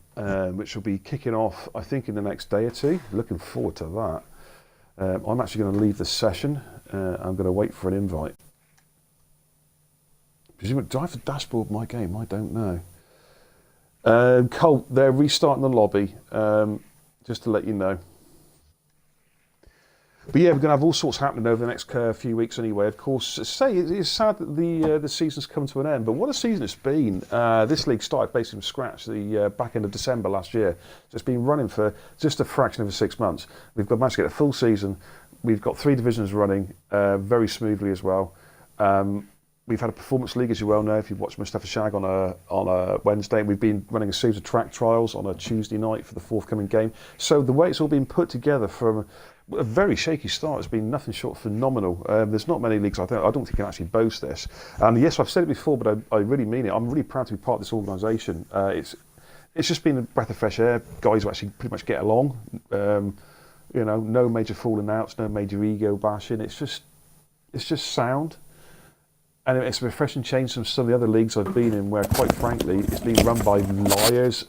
which will be kicking off, I think, in the next day or two. Looking forward to that. I'm actually going to leave the session. I'm going to wait for an invite. Presumably, do I have the dashboard of my game? I don't know. Colt, they're restarting the lobby, just to let you know. But yeah, we're going to have all sorts happening over the next few weeks anyway. Of course, it's sad that the season's come to an end, but what a season it's been. This league started basically from scratch the back end of December last year. So it's been running for just a fraction of 6 months. We've managed to get a full season. We've got 3 divisions running very smoothly as well. we've had a performance league, as you well know, if you watch Mustafa Shag on a Wednesday. We've been running a series of track trials on a Tuesday night for the forthcoming game. So the way it's all been put together from a very shaky start has been nothing short of phenomenal. There's not many leagues I don't think can actually boast this. And yes, I've said it before, but I really mean it. I'm really proud to be part of this organisation. It's just been a breath of fresh air. Guys who actually pretty much get along. No major falling outs, no major ego bashing. It's just sound. And it's a refreshing change from some of the other leagues I've been in where, quite frankly, it's been run by liars,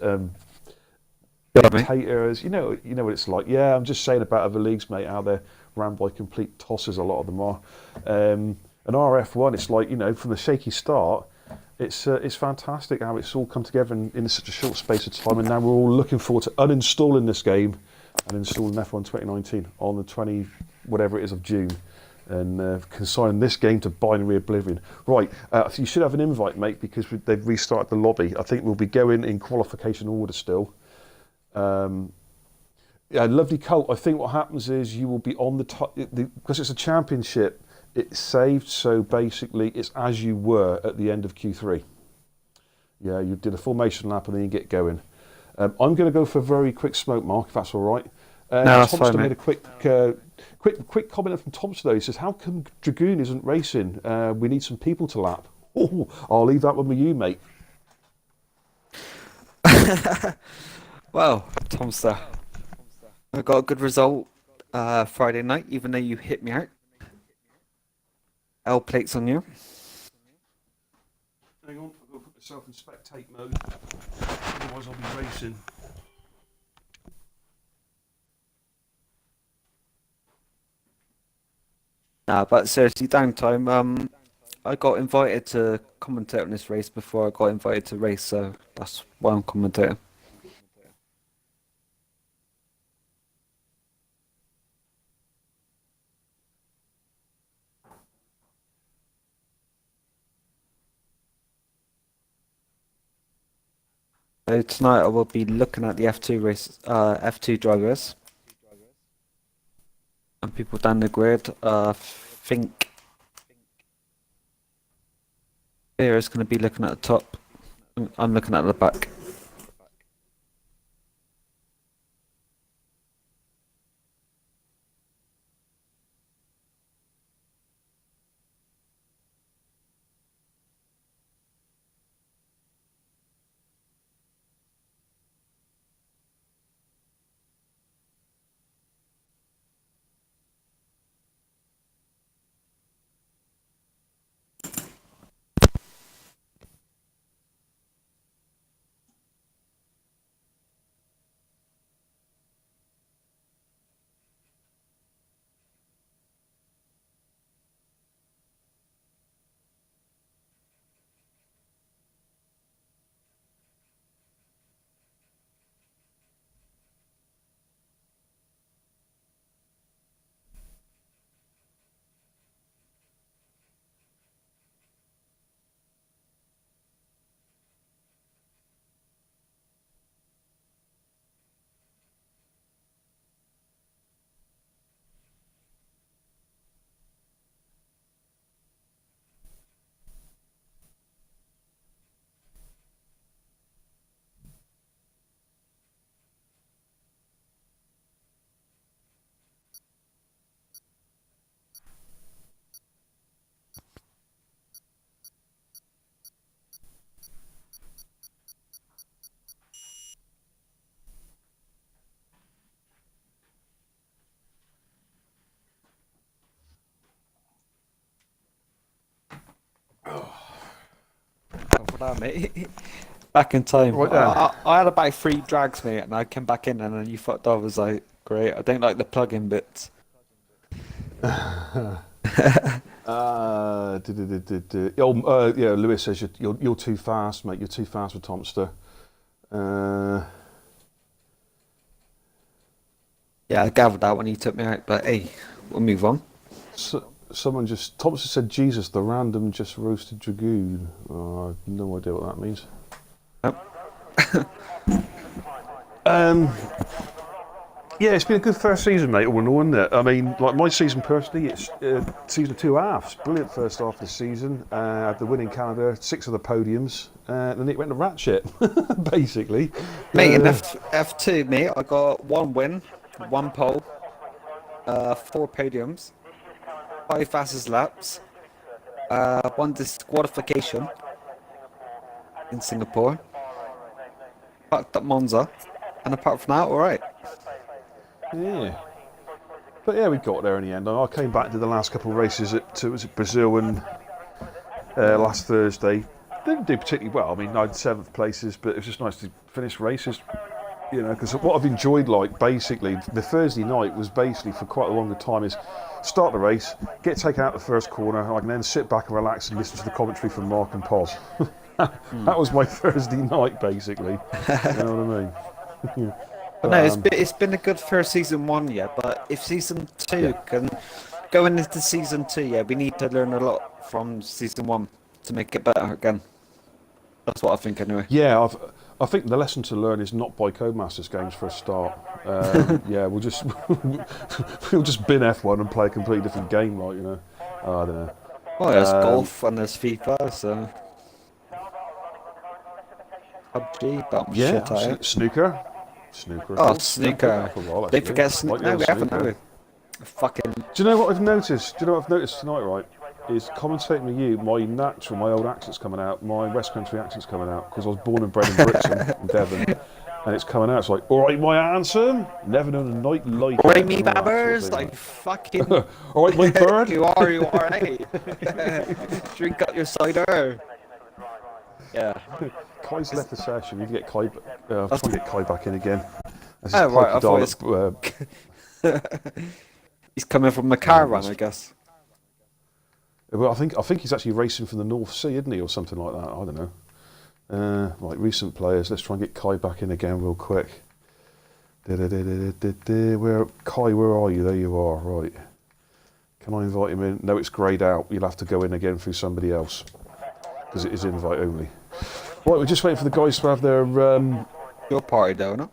dictators. You know what it's like. Yeah, I'm just saying about other leagues, mate, how they're run by complete tossers, a lot of them are. And RRF1, it's like, from the shaky start, it's fantastic how it's all come together in such a short space of time, and now we're all looking forward to uninstalling this game and installing F1 2019 on the 20, whatever it is, of June. And consigning this game to binary oblivion. Right, you should have an invite, mate, because they've restarted the lobby. I think we'll be going in qualification order still. Lovely Colt. I think what happens is you will be on the top, because it's a championship, it's saved, so basically it's as you were at the end of Q3. Yeah, you did a formation lap and then you get going. I'm going to go for a very quick smoke, Mark, if that's all right. No, that's Thompson fine, made mate. a quick comment from Thompson though. He says, "How come Dragoon isn't racing? We need some people to lap." Oh, I'll leave that one with you, mate. Well, Tom, sir, I got a good result Friday night, even though you hit me out. L plates on you. Hang on, I've got to put myself in spectate mode. Otherwise, I'll be racing. Nah, but seriously, downtime. I got invited to commentate on this race before I got invited to race, so that's why I'm commentating. So tonight I will be looking at the F2 race, F2 drivers, and people down the grid. Think here is going to be looking at the top. I'm looking at the back. For that, mate. Back in time. Right there. I had about 3 drags, mate, and I came back in, and then you fucked off. I was like, great. I don't like the plug-in bits. Lewis says you're too fast, mate. You're too fast for Tomster. Yeah, I gathered that when he took me out, but hey, we'll move on. Thompson said, Jesus, the random just roasted Dragoon. Oh, I have no idea what that means. Yeah, it's been a good first season, mate, all in all, isn't it? I mean, like my season personally, it's season 2 halves. Brilliant first half of the season. Had the win in Canada, 6 of the podiums, then it went to rat shit, basically. Mate, in F2, mate, I got 1 win, 1 pole, 4 podiums, 5 fastest laps, 1 disqualification in Singapore, fucked up Monza, and apart from that, alright. Yeah. But yeah, we got there in the end. I came back to the last couple of races was it Brazil and last Thursday. Didn't do particularly well. I mean, I had 7th places, but it was just nice to finish races. You know, because what I've enjoyed, like, basically, the Thursday night was basically for quite a longer time is start the race, get taken out the first corner, I can then sit back and relax and listen to the commentary from Mark and Poz. That was my Thursday night, basically. You know what I mean? But no, it's been a good first season 1, yeah. But if season 2 can going into season 2, yeah, we need to learn a lot from season 1 to make it better again. That's what I think, anyway. Yeah, I think the lesson to learn is not buy Codemasters games for a start. Yeah, we'll just bin F1 and play a completely different game, like, you know. I don't know. Well, there's golf and there's FIFA, so PUBG, but I'm shit at it. Snooker. Oh, snooker. Don't forget snooker. No, we haven't, have we? Fucking. Do you know what I've noticed? Tonight, right? Is commentating with you, my old accent's coming out, my West Country accent's coming out, because I was born and bred in Brixton, in Devon, and it's coming out. It's like, all right, my handsome, never known a night like. All right, me babbers, like fucking. All right, my bird. you are, hey. Drink up your cider. Yeah. Kai's left the session. We need to get Kai. Try and get Kai back in again. Oh right, I thought he's coming from the caravan, I guess. Well, I think he's actually racing from the North Sea, isn't he, or something like that? I don't know. Right, recent players. Let's try and get Kai back in again real quick. Kai, where are you? There you are. Right. Can I invite him in? No, it's greyed out. You'll have to go in again through somebody else because it is invite only. Right, we're just waiting for the guys to have their. Your party donor.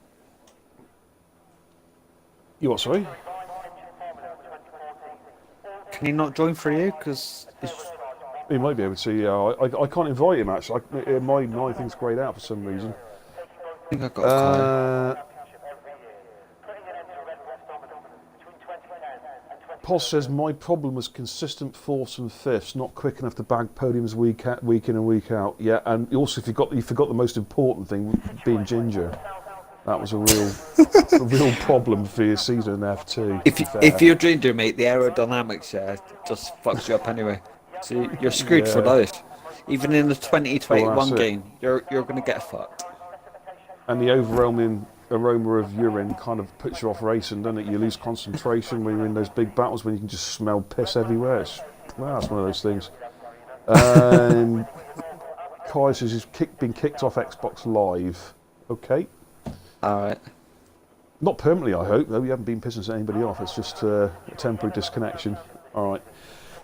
You what? Sorry. Can he not join for you? Because he might be able to. Yeah, I can't invite him actually. My thing's greyed out for some reason. I think I got. Poz says my problem was consistent 4th and 5ths, not quick enough to bag podiums week in and week out. Yeah, and also you forgot the most important thing, being ginger. That was a real problem for your season in F2. If you're ginger, mate, the aerodynamics just fucks you up anyway. So you're screwed for life. Even in the 2021 game, you're gonna get fucked. And the overwhelming aroma of urine kind of puts you off racing, doesn't it? You lose concentration when you're in those big battles when you can just smell piss everywhere. That's one of those things. Kai says he's been kicked off Xbox Live. Okay. Alright. Not permanently, I hope, though. We haven't been pissing anybody off. It's just a temporary disconnection. Alright.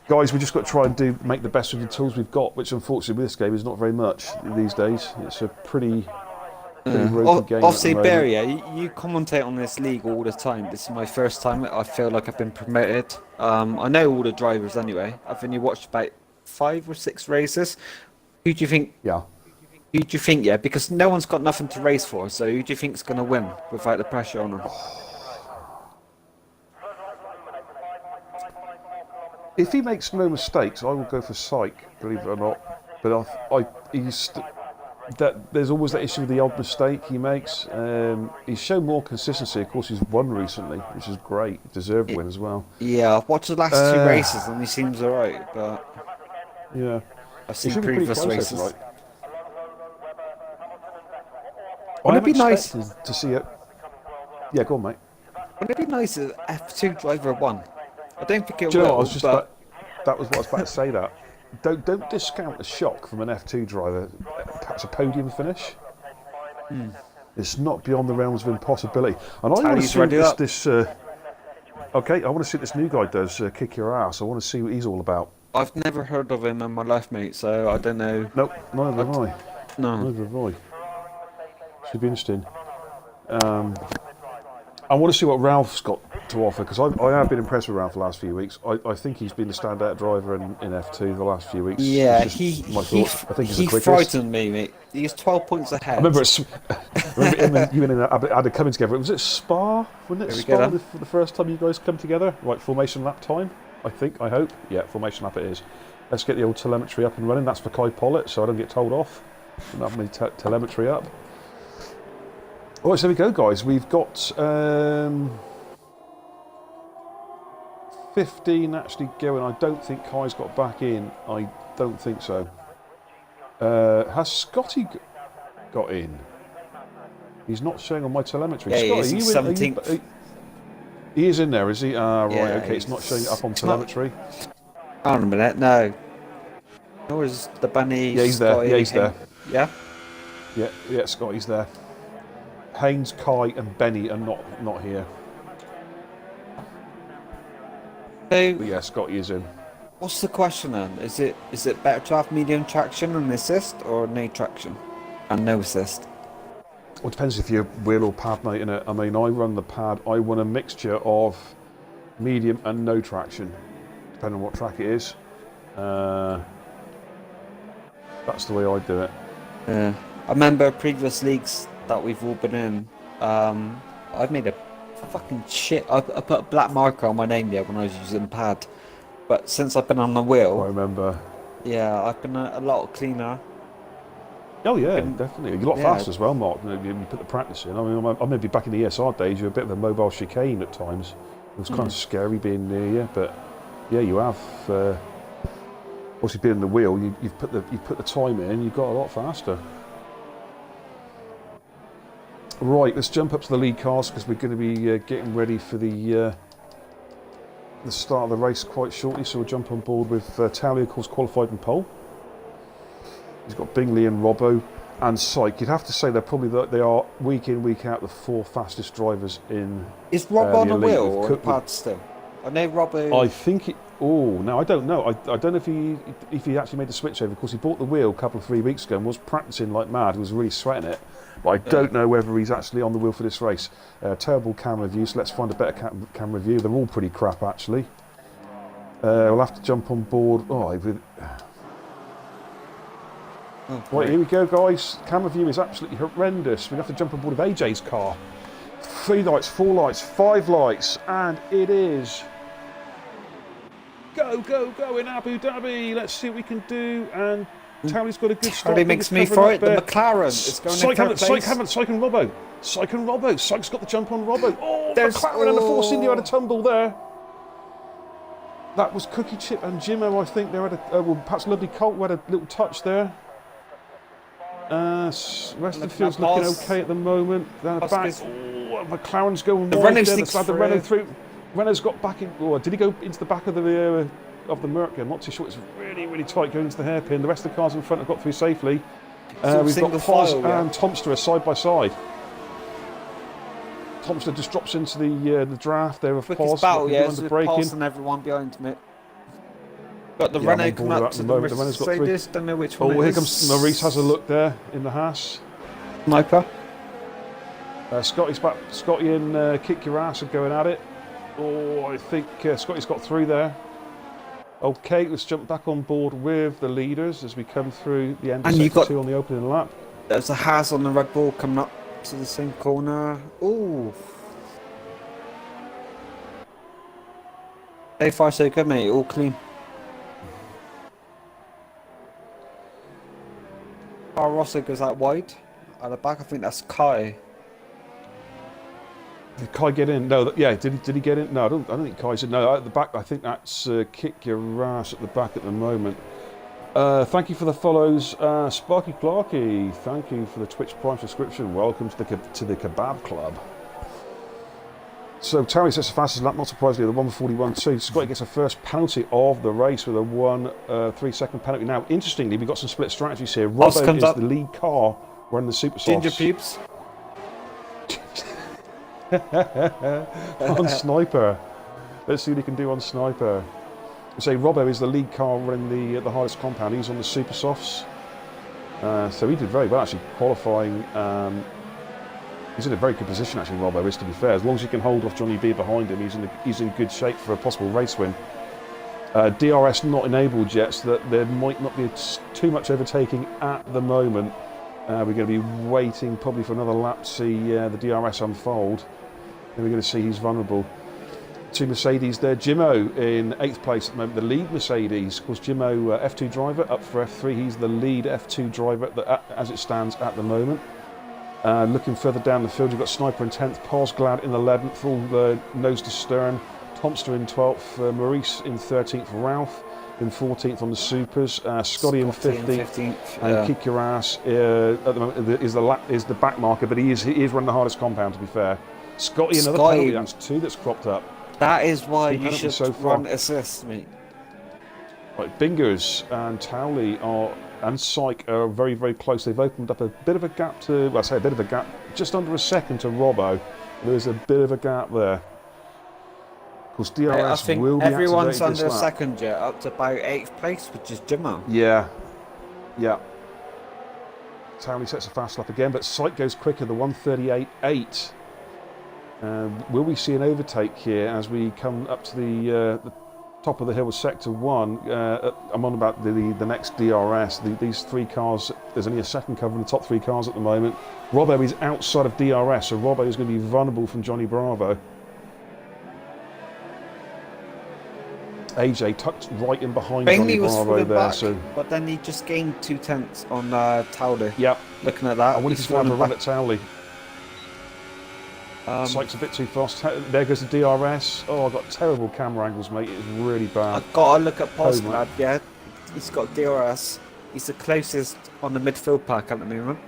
Guys, we've just got to try and make the best of the tools we've got, which unfortunately with this game is not very much these days. It's a pretty ropey game. Obviously, Barry, you commentate on this league all the time. This is my first time I feel like I've been promoted. I know all the drivers anyway. I've only watched about 5 or 6 races. Who do you think? Yeah. Who do you think? Yeah, because no one's got nothing to race for. So who do you think's going to win without the pressure on them? If he makes no mistakes, I will go for Syke, believe it or not. But there's always that issue with the odd mistake he makes. He's shown more consistency. Of course, he's won recently, which is great. Deserved win as well. Yeah, I've watched the last 2 races and he seems alright, but yeah, I've seen previous races. Right? Wouldn't it be nice to see it? Yeah, go on, mate. Wouldn't it be nice if F2 driver won? I don't think it will. will. That was what I was about to say. That don't discount the shock from an F2 driver. Perhaps a podium finish. It's not beyond the realms of impossibility. And I want to see this. Okay, I want to see what this new guy does. Kick your ass. I want to see what he's all about. I've never heard of him in my life, mate. So I don't know. Nope, neither have I. No, neither have I. Should be interesting. I want to see what Ralph's got to offer, because I have been impressed with Ralph the last few weeks. I think he's been the standout driver in F2 the last few weeks. Yeah, I think he's the quickest. frightened me, mate. He's 12 points ahead. I remember him and you and Adam coming together. Was it Spa? Wasn't it Spa the first time you guys come together? Right, formation lap time, I hope. Yeah, formation lap it is. Let's get the old telemetry up and running. That's for Kai Pollitt, so I don't get told off. I don't have any telemetry up. All right, so there we go, guys. We've got 15 actually going. I don't think Kai's got back in. I don't think so. Has Scotty got in? He's not showing on my telemetry. Yeah, Scotty, he's 17th. He is in there, is he? Right, yeah, okay. It's not showing up on telemetry. Hold on a minute, no. Nor is the bunny. Yeah, he's there. Scotty, Yeah, he's there. Yeah? Yeah, Scotty's there. Haynes, Kai and Benny are not here. So, But yeah, Scotty is in. what's the question then? Is it better to have medium traction and assist, or no traction and no assist? Well, it depends if you're wheel or pad, mate, innit? I mean, I run the pad. I want a mixture of medium and no traction, depending on what track it is. That's the way I do it. Yeah. I remember previous leagues that we've all been in. I've made a fucking shit. I put a black marker on my name there when I was using pad. But since I've been on the wheel, I remember. Yeah, I've been a lot cleaner. Oh yeah, definitely. You're a lot faster as well, Mark. You put the practice in. I mean, I maybe back in the ESR days, you're a bit of a mobile chicane at times. It was kind of scary being near you, but yeah, you have. Obviously, being in the wheel, you've put the time in. You've got a lot faster. Right, let's jump up to the lead cars because we're going to be getting ready for the start of the race quite shortly. So we'll jump on board with Tally, of course, qualified in pole. He's got Bingley and Robbo and Syke. You'd have to say they are week in, week out the 4 fastest drivers in. Is Robbo on the wheel or Cook- pad still? I know Robbo. I think it. Oh, no, I don't know. I don't know if he actually made the switch over. Of course, he bought the wheel a couple of 3 weeks ago and was practicing like mad. He was really sweating it. But I don't know whether he's actually on the wheel for this race. Terrible camera view, so let's find a better camera view. They're all pretty crap, actually. We'll have to jump on board. Right, here we go, guys. Camera view is absolutely horrendous. We have to jump on board with AJ's car. 3 lights, 4 lights, 5 lights, and it is. Go, go, go in Abu Dhabi. Let's see what we can do. And Tally's got a good start. He makes me for it. The McLaren is going Syke in third place. Syke and Robbo. Syke and Robbo. Syke's got the jump on Robbo. Oh, There's- McLaren and the Force India had a tumble there. That was Cookie Chip and Jimmo, I think. They had perhaps Lovely Colt had a little touch there. Rest of the field's looking okay at the moment. Down the back. McLaren's going The wide Renault there. sneaks The Renault through. Renault's got back in. Oh, did he go into the back of the Merc? I'm not too sure. It's really, really tight going into the hairpin. The rest of the cars in front have got through safely. We've got Pos and Tomster side by side. Tomster just drops into the draft there of Pos. Battle, yeah, with Pos and everyone behind me. Got the Renault coming up to the Mercedes. Don't know which one. Oh, here comes Maurice. Has a look there in the Haas. Sniper. Scotty's back. Scotty and Kick Your Ass are going at it. Oh, I think Scotty's got through there. Okay, let's jump back on board with the leaders as we come through the end of sector 2 on the opening lap. There's a Haas on the Red Bull coming up to the same corner. Ooh. Hey, far so good, mate. All clean. Rosso goes out wide. At the back, I think that's Kai. Did Kai get in? No, did he get in? No, I don't think Kai's in. No, at the back, I think that's Kick Your Ass at the back at the moment. Thank you for the follows, Sparky Clarky. Thank you for the Twitch Prime subscription. Welcome to the Kebab Club. So Terry sets the fastest lap, not surprisingly, the 141.2. Scotty gets a first penalty of the race with a 1 3-second penalty. Now, interestingly, we've got some split strategies here. Robbo is the lead car running the Super Softs. Ginger peeps. On Sniper. Let's see what he can do on Sniper. Say Robbo is the lead car running the hardest compound. He's on the Super Softs. So he did very well actually, qualifying He's in a very good position, actually, Robbo is, to be fair. As long as he can hold off Johnny B behind him, he's in good shape for a possible race win. DRS not enabled yet, so that there might not be too much overtaking at the moment. We're going to be waiting probably for another lap to see the DRS unfold. And we're going to see he's vulnerable. Two Mercedes there. Jimmo in 8th place at the moment, the lead Mercedes. Of course, Jimmo, F2 driver, up for F3. He's the lead F2 driver as it stands at the moment. Looking further down the field, you've got Sniper in 10th, Posglad in 11th, all nose to stern. Tomster in 12th, Maurice in 13th, Ralph in 14th on the Supers, Scotty in 15th, and Kick Your Ass at the moment is the back marker, but he is running the hardest compound, to be fair. Scotty, another penalty, that's 2 that's cropped up. That is why you should run assist, mate. Right, Bingers and Towley and Syke are very, very close. They've opened up a bit of a gap to, well, I say a bit of a gap, just under a second to Robbo. There's a bit of a gap there. Of course, DRS I think will be everyone's activated under this lap. second yet, up to about 8th place, which is Jimmo. Yeah. Towley sets a fast lap again, but Syke goes quicker, the 1:38.8. Will we see an overtake here as we come up to the top of the hill with Sector 1? I'm on about the next DRS. These 3 cars, there's only a second covering the top 3 cars at the moment. Robbo is outside of DRS, so Robbo is going to be vulnerable from Johnny Bravo. AJ tucked right in behind Johnny Bravo there. Back, but then he just gained 2/10 on Towley. Yep. Looking at that, I wonder if he's going to have a run at Towley. Syke's a bit too fast. There goes the DRS. Oh, I've got terrible camera angles, mate. It's really bad. I've got to look at Postlad, yeah. He's got DRS. He's the closest on the midfield pack at the moment.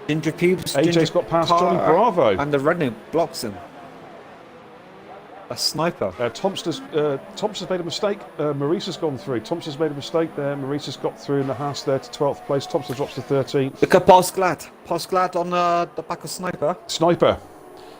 Ginger Pubes. AJ's got past Johnny Bravo. And the running blocks him. A sniper. Thompson's made a mistake. Maurice has gone through. Thompson's made a mistake there. Maurice has got through in the Haas there to 12th place. Thompson drops to 13th. Look at Posglad. Posglad on the back of Sniper. Sniper.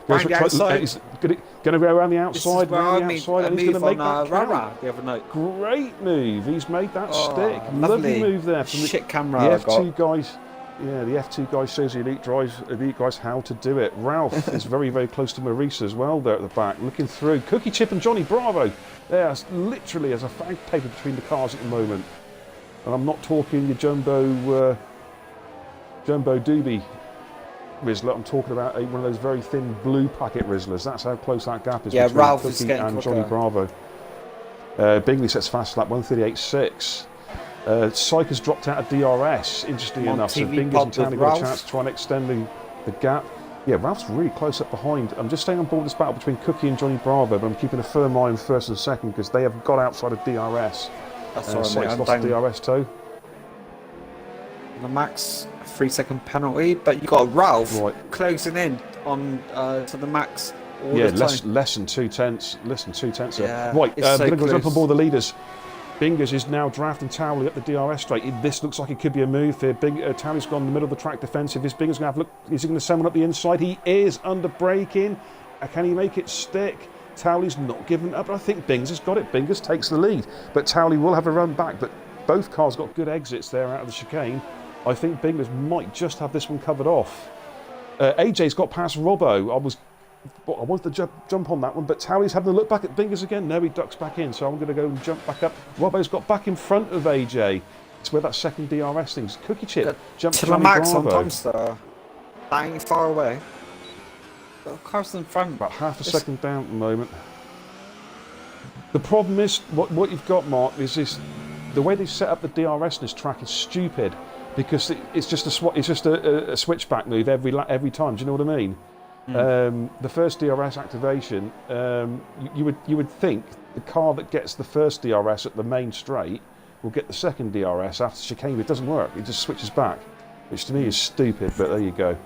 Round the outside. He's going to go around the outside. This is where I made a move on Rara the other night. Great move. He's made that stick. Lovely move there. From shit camera the F2 guys. Yeah, the F2 guy shows the elite guys how to do it. Ralph is very, very close to Maurice as well there at the back, looking through. Cookie Chip and Johnny Bravo. There's literally as a fag paper between the cars at the moment. And I'm not talking your Jumbo Doobie Rizzler. I'm talking about one of those very thin blue packet Rizzlers. That's how close that gap is between Ralph Cookie is getting and quicker. Johnny Bravo. Bingley sets fast lap 1:38.6. Syke has dropped out of DRS, interestingly enough, so Bingers and Towley got a chance to try and extend the gap. Yeah, Ralph's really close up behind. I'm just staying on board this battle between Cookie and Johnny Bravo, but I'm keeping a firm eye on first and second because they have got outside of DRS. That's all right, Syke's lost the DRS toe. The max 3-second penalty, but you got Ralph closing in on to the max. Less than 2/10. Less than 2/10. Yeah, right, I'm going to go jump on board the leaders. Bingers is now drafting Towley up the DRS straight. This looks like it could be a move here. Towley's gone in the middle of the track defensive. Is Bingers going to have a look? Is he going to send one up the inside? He is under braking. Can he make it stick? Towley's not giving up. I think Bingers has got it. Bingers takes the lead, but Towley will have a run back. But both cars got good exits there out of the chicane. I think Bingers might just have this one covered off. AJ's got past Robbo. I wanted to jump on that one, but Towley's having a look back at Bingers again. No, he ducks back in, so I'm going to go and jump back up. Robbo's got back in front of AJ. It's where that second DRS thing's. Cookie Chip jumps to the max on Tomster. Bang far away. Car's in front. About half a second down at the moment. The problem is, what you've got, Mark, is this: the way they set up the DRS in this track is stupid because it's just a switchback move every time. Do you know what I mean? The first DRS activation, you would think the car that gets the first DRS at the main straight will get the second DRS after chicane. It doesn't work. It just switches back, which to me is stupid. But there you go.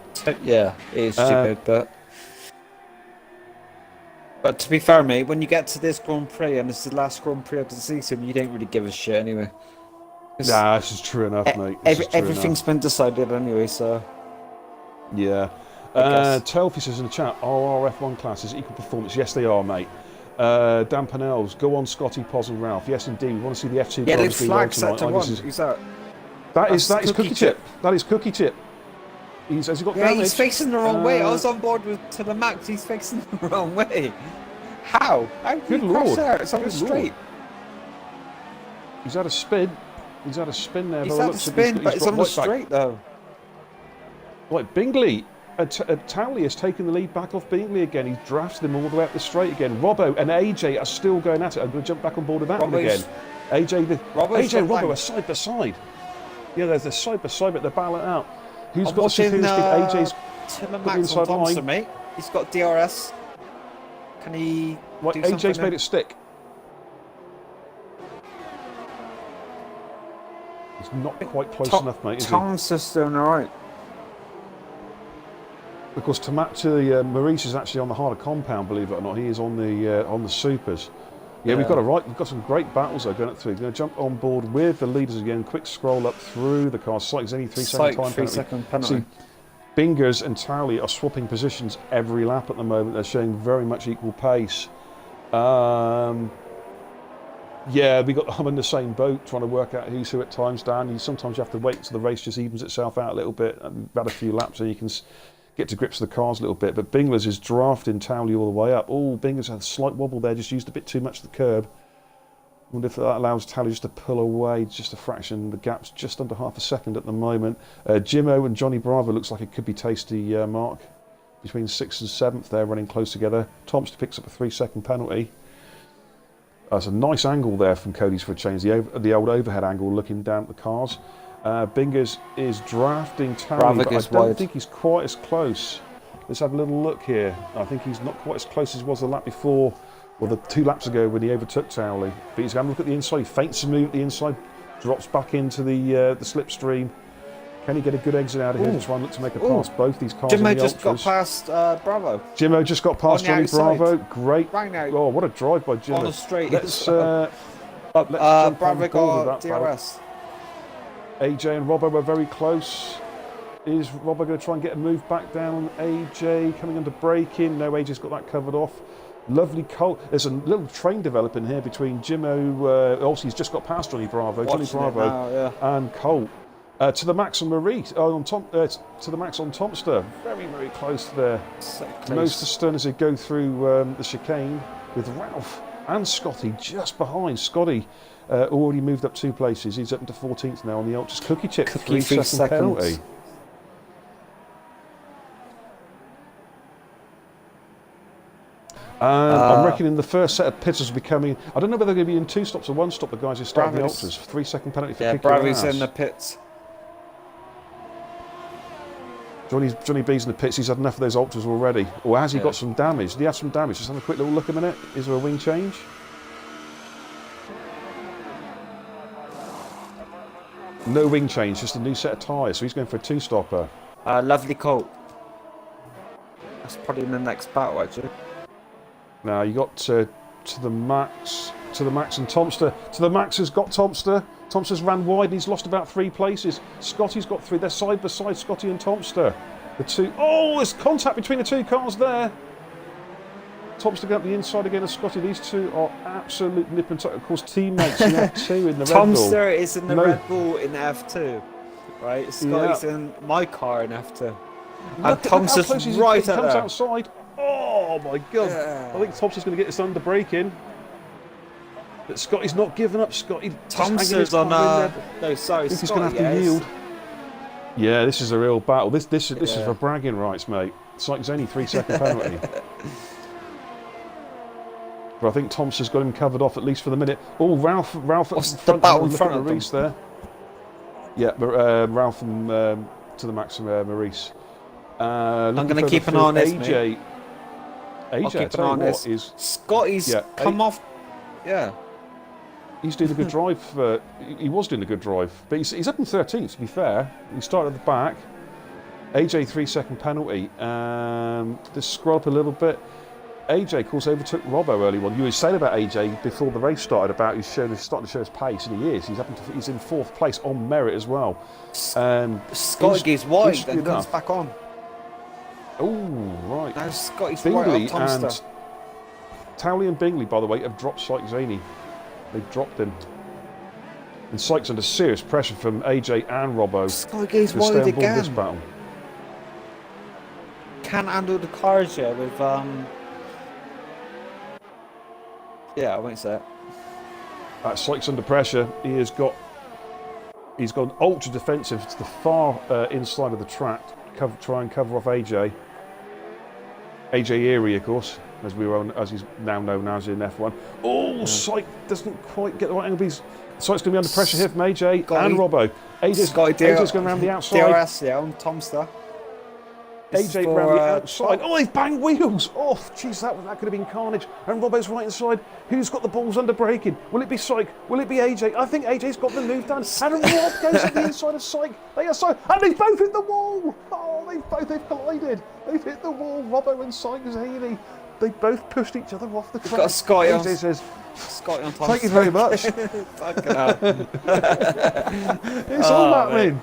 Yeah, it is stupid. But to be fair, mate, when you get to this Grand Prix and it's the last Grand Prix of the season, you don't really give a shit anyway. Nah, this is true enough, mate. Everything's been decided anyway, so yeah. Telfy says in the chat, RRF1 classes equal performance. Yes, they are, mate. Dan Panels, go on, Scotty, Poz, and Ralph. Yes, indeed. We want to see the F2 drivers do well tonight. That is Cookie Chip. That is Cookie Chip. Has he got Yeah, damage? he's facing the wrong way. I was on board with to the max. He's facing the wrong way. How? How did Good he crash Lord. there? It's on the Good straight. Lord. He's had a spin. He's had a spin there. He's had a spin, but it's on the straight though. Right, Bingley. Townley has taken the lead back off Bingley again. He's drafted him all the way up the straight again. Robbo and AJ are still going at it. I'm going to jump back on board with that one again. AJ and Robbo are side by side. Yeah, they're side by side, but they're battling out. Who's got the superior speed? AJ's to the max on Thompson, mate. He's got DRS. Can he do AJ's something made it stick. It's not quite close enough, mate, is he? Tom's just doing all right. Because Maurice is actually on the harder compound, believe it or not. He is on the supers. Yeah, we've got some great battles though going up through. We're going to jump on board with the leaders again. Quick scroll up through the cars. Psych's only 3-second time 3-second penalty. See, Bingers and Towley are swapping positions every lap at the moment. They're showing very much equal pace. Yeah, I'm in the same boat trying to work out who's who at times, Dan. Sometimes you have to wait until the race just evens itself out a little bit. We've had a few laps and you can get to grips with the cars a little bit. But Binglers is drafting Towley all the way up. Oh, Binglers had a slight wobble there, just used a bit too much of the curb. I wonder if that allows Towley just to pull away just a fraction. The gap's just under half a second at the moment. Jimmo and Johnny Bravo looks like it could be tasty, Mark. Between 6th and 7th, they're running close together. Thompson picks up a 3-second penalty. That's a nice angle there from Cody's for a change, the old overhead angle looking down at the cars. Bingers is drafting Towley, but I don't think he's quite as close. Let's have a little look here. I think he's not quite as close as he was the lap before, or the 2 laps ago when he overtook Towley. But he's going to look at the inside, he feints a move at the inside, drops back into the slipstream. Can he get a good exit out of here to try and look to make a pass both these cars? Jimmo just got past Bravo. Jimmo just got past Johnny Bravo. Great. Right now. Oh, what a drive by Jimmo. On the straight. Let's Bravo got DRS. AJ and Robbo were very close. Is Robbo going to try and get a move back down? AJ coming under braking. No, AJ's got that covered off. Lovely Colt. There's a little train developing here between Jimmo. Also, he's just got past Johnny Bravo. Johnny Bravo and Colt. To the max on Maurice, to the max on Tomster. Very, very close there. So Most astern as they go through the chicane with Ralph and Scotty just behind. Scotty already moved up 2 places. He's up into 14th now on the Ultras. Cookie chip, 3-second penalty. I'm reckoning the first set of pitters will be coming. I don't know whether they're going to be in 2 stops or 1 stop, the guys who start the Ultras. 3-second penalty for kicking Bravy's ass. in the pits. Johnny B's in the pits. He's had enough of those Ultras already. Or has he got some damage? Did he have some damage? Just have a quick little look a minute. Is there a wing change? No wing change, just a new set of tyres. So he's going for a 2-stopper. Lovely Colt. That's probably in the next battle, actually. Now you got to the max and Tomster. To the max has got Tomster. Tomster's ran wide and he's lost about 3 places. Scotty's got 3. They're side by side, Scotty and Tomster. The 2. Oh, there's contact between the 2 cars there. Tomster got the inside again of Scotty. These 2 are absolute nip and tuck. Of course, teammates in F2 in the Red Bull. Tomster is in the Red Bull in F2, right? Scotty's in my car in F2. And Tomster's right at there. He comes outside. Oh my God! Yeah. I think Tomster's going to get this under braking. But Scotty's not giving up. Tomster's on. No, sorry, I think he's going to have to yield. Yeah, this is a real battle. This is for bragging rights, mate. It's like it's only 3-second penalty. But I think Tomster's got him covered off at least for the minute. Oh, Ralph What's the battle in front of Maurice there. Yeah, but Ralph and to the max and Maurice. I'm going to keep an eye on this, AJ. I'll keep an eye on this. Scotty's come off. Yeah. He's doing a good drive. He was doing a good drive. But he's up in 13th, to be fair. He started at the back. AJ 3-second penalty. Just scroll up a little bit. AJ, of course, overtook Robbo early on. You were saying about AJ before the race started about he's starting to show his pace, and he is. He's in 4th place on merit as well. Scotty goes wide and comes back on. Oh, right. Now Scotty's Bingley right up Tomster. And Towley and Bingley, by the way, have dropped Sykes Zaney. They've dropped him. And Sykes under serious pressure from AJ and Robbo. Scotty goes wide again. This battle. can't handle the cars yet with yeah, I won't say it. Sykes under pressure. He's gone ultra defensive to the far inside of the track. Try and cover off AJ. AJ Erie, of course, as he's now known as in F1. Oh, Sykes doesn't quite get the right angle. Sykes going to be under pressure here from AJ and Robbo. AJ's going around the outside. DRS, yeah, on Tomster. AJ round the outside. Oh, they've banged wheels. Oh, jeez, that could have been carnage. And Robbo's right inside. Who's got the balls under braking? Will it be Syke? Will it be AJ? I think AJ's got the move done. And Rob goes at the inside of Syke. They are so, and they both hit the wall. Oh, they've collided. They've hit the wall. Robbo and Syke Healy. They both pushed each other off the track. Got Scotty on. AJ says, Scotty on top. Thank you very much. Fucking hell. It's all happening.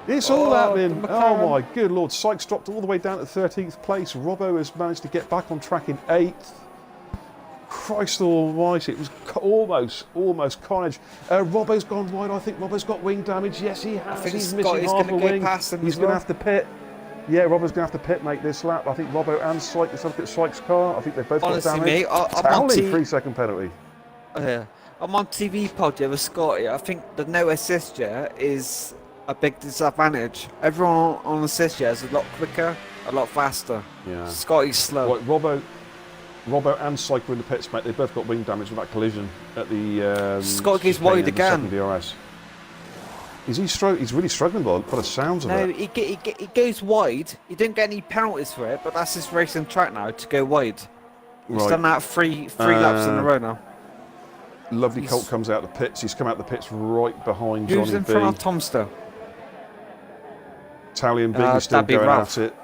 It's all happening. the Oh McLaren. my good lord. Sykes dropped all the way down to 13th place. Robbo has managed to get back on track in 8th. Christ almighty, it was almost carnage. Robbo's gone wide. I think Robbo's got wing damage. Yes, he has. I think He's Scotty's missing half a gonna go wing. past him He's as going to well. have to pit. Yeah, Robbo's going to have to pit, mate, this lap. I think Robbo and Sykes, let's look at Sykes' car. I think they've both Honestly, got damage. mate, I'm on Townley, TV. 3-second penalty. Yeah. I'm on TV pod with Scotty. I think the no assist is a big disadvantage. Everyone on assist is a lot quicker, a lot faster. Yeah. Scotty's slow. Right, Robbo and Syke were in the pits, mate. They both got wing damage with that collision at the. Scott goes chicane wide at the again. second DRS. He's really struggling by the sounds of No, it. he goes wide. He didn't get any penalties for it, but that's his racing track now to go wide. He's Right. done that three laps in a row now. Lovely Colt comes out the pits. He's come out the pits right behind Who's Johnny in B. front of Tomster? Tally and Big are still Dhabi going Ralph. at it.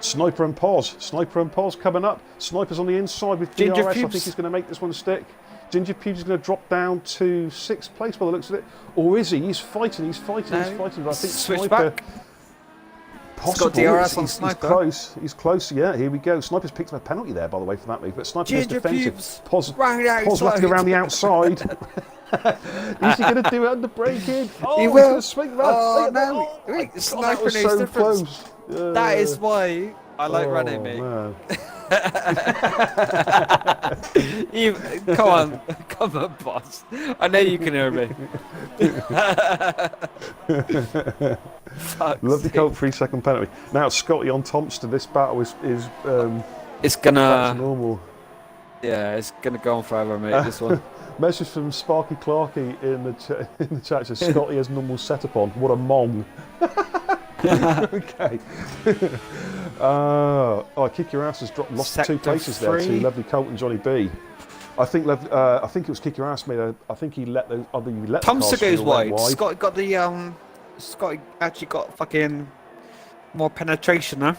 Sniper and Pos coming up. Sniper's on the inside with Ginger DRS. I Pubes. think he's going to make this one stick. Ginger Pubes is going to drop down to 6th place by the looks of it. Or is he? He's fighting. But I think Switch Sniper... back. Possible. He's got DRS on He's Sniper. He's close. Yeah, here we go. Sniper's picked up a penalty there, by the way, for that move. But Sniper is Ginger defensive. Pubes. Pos Round the will have to go outside. around the outside. Is he going to do it under braking? Oh, He he's will. going to swing round. Oh, Look at that. no. Oh, my Wait, God, Sniper that was knows so difference. close. That is why I like running, mate. Man. Come on, boss. I know you can hear me. Lovely Colt 3-second penalty. Now Scotty on Thompson. This battle is It's back to gonna, normal. yeah, it's gonna go on forever, mate. This one. Message from Sparky Clarkey in the chat says Scotty has normal setup on. What a mong. Okay. Kick Your Ass has lost Sector 2 places there to 3. Lovely Colt and Johnny B. I think it was Kick Your Ass made a. I think he let the other. Thompson goes wide. Scott got the Scott actually got fucking more penetration now.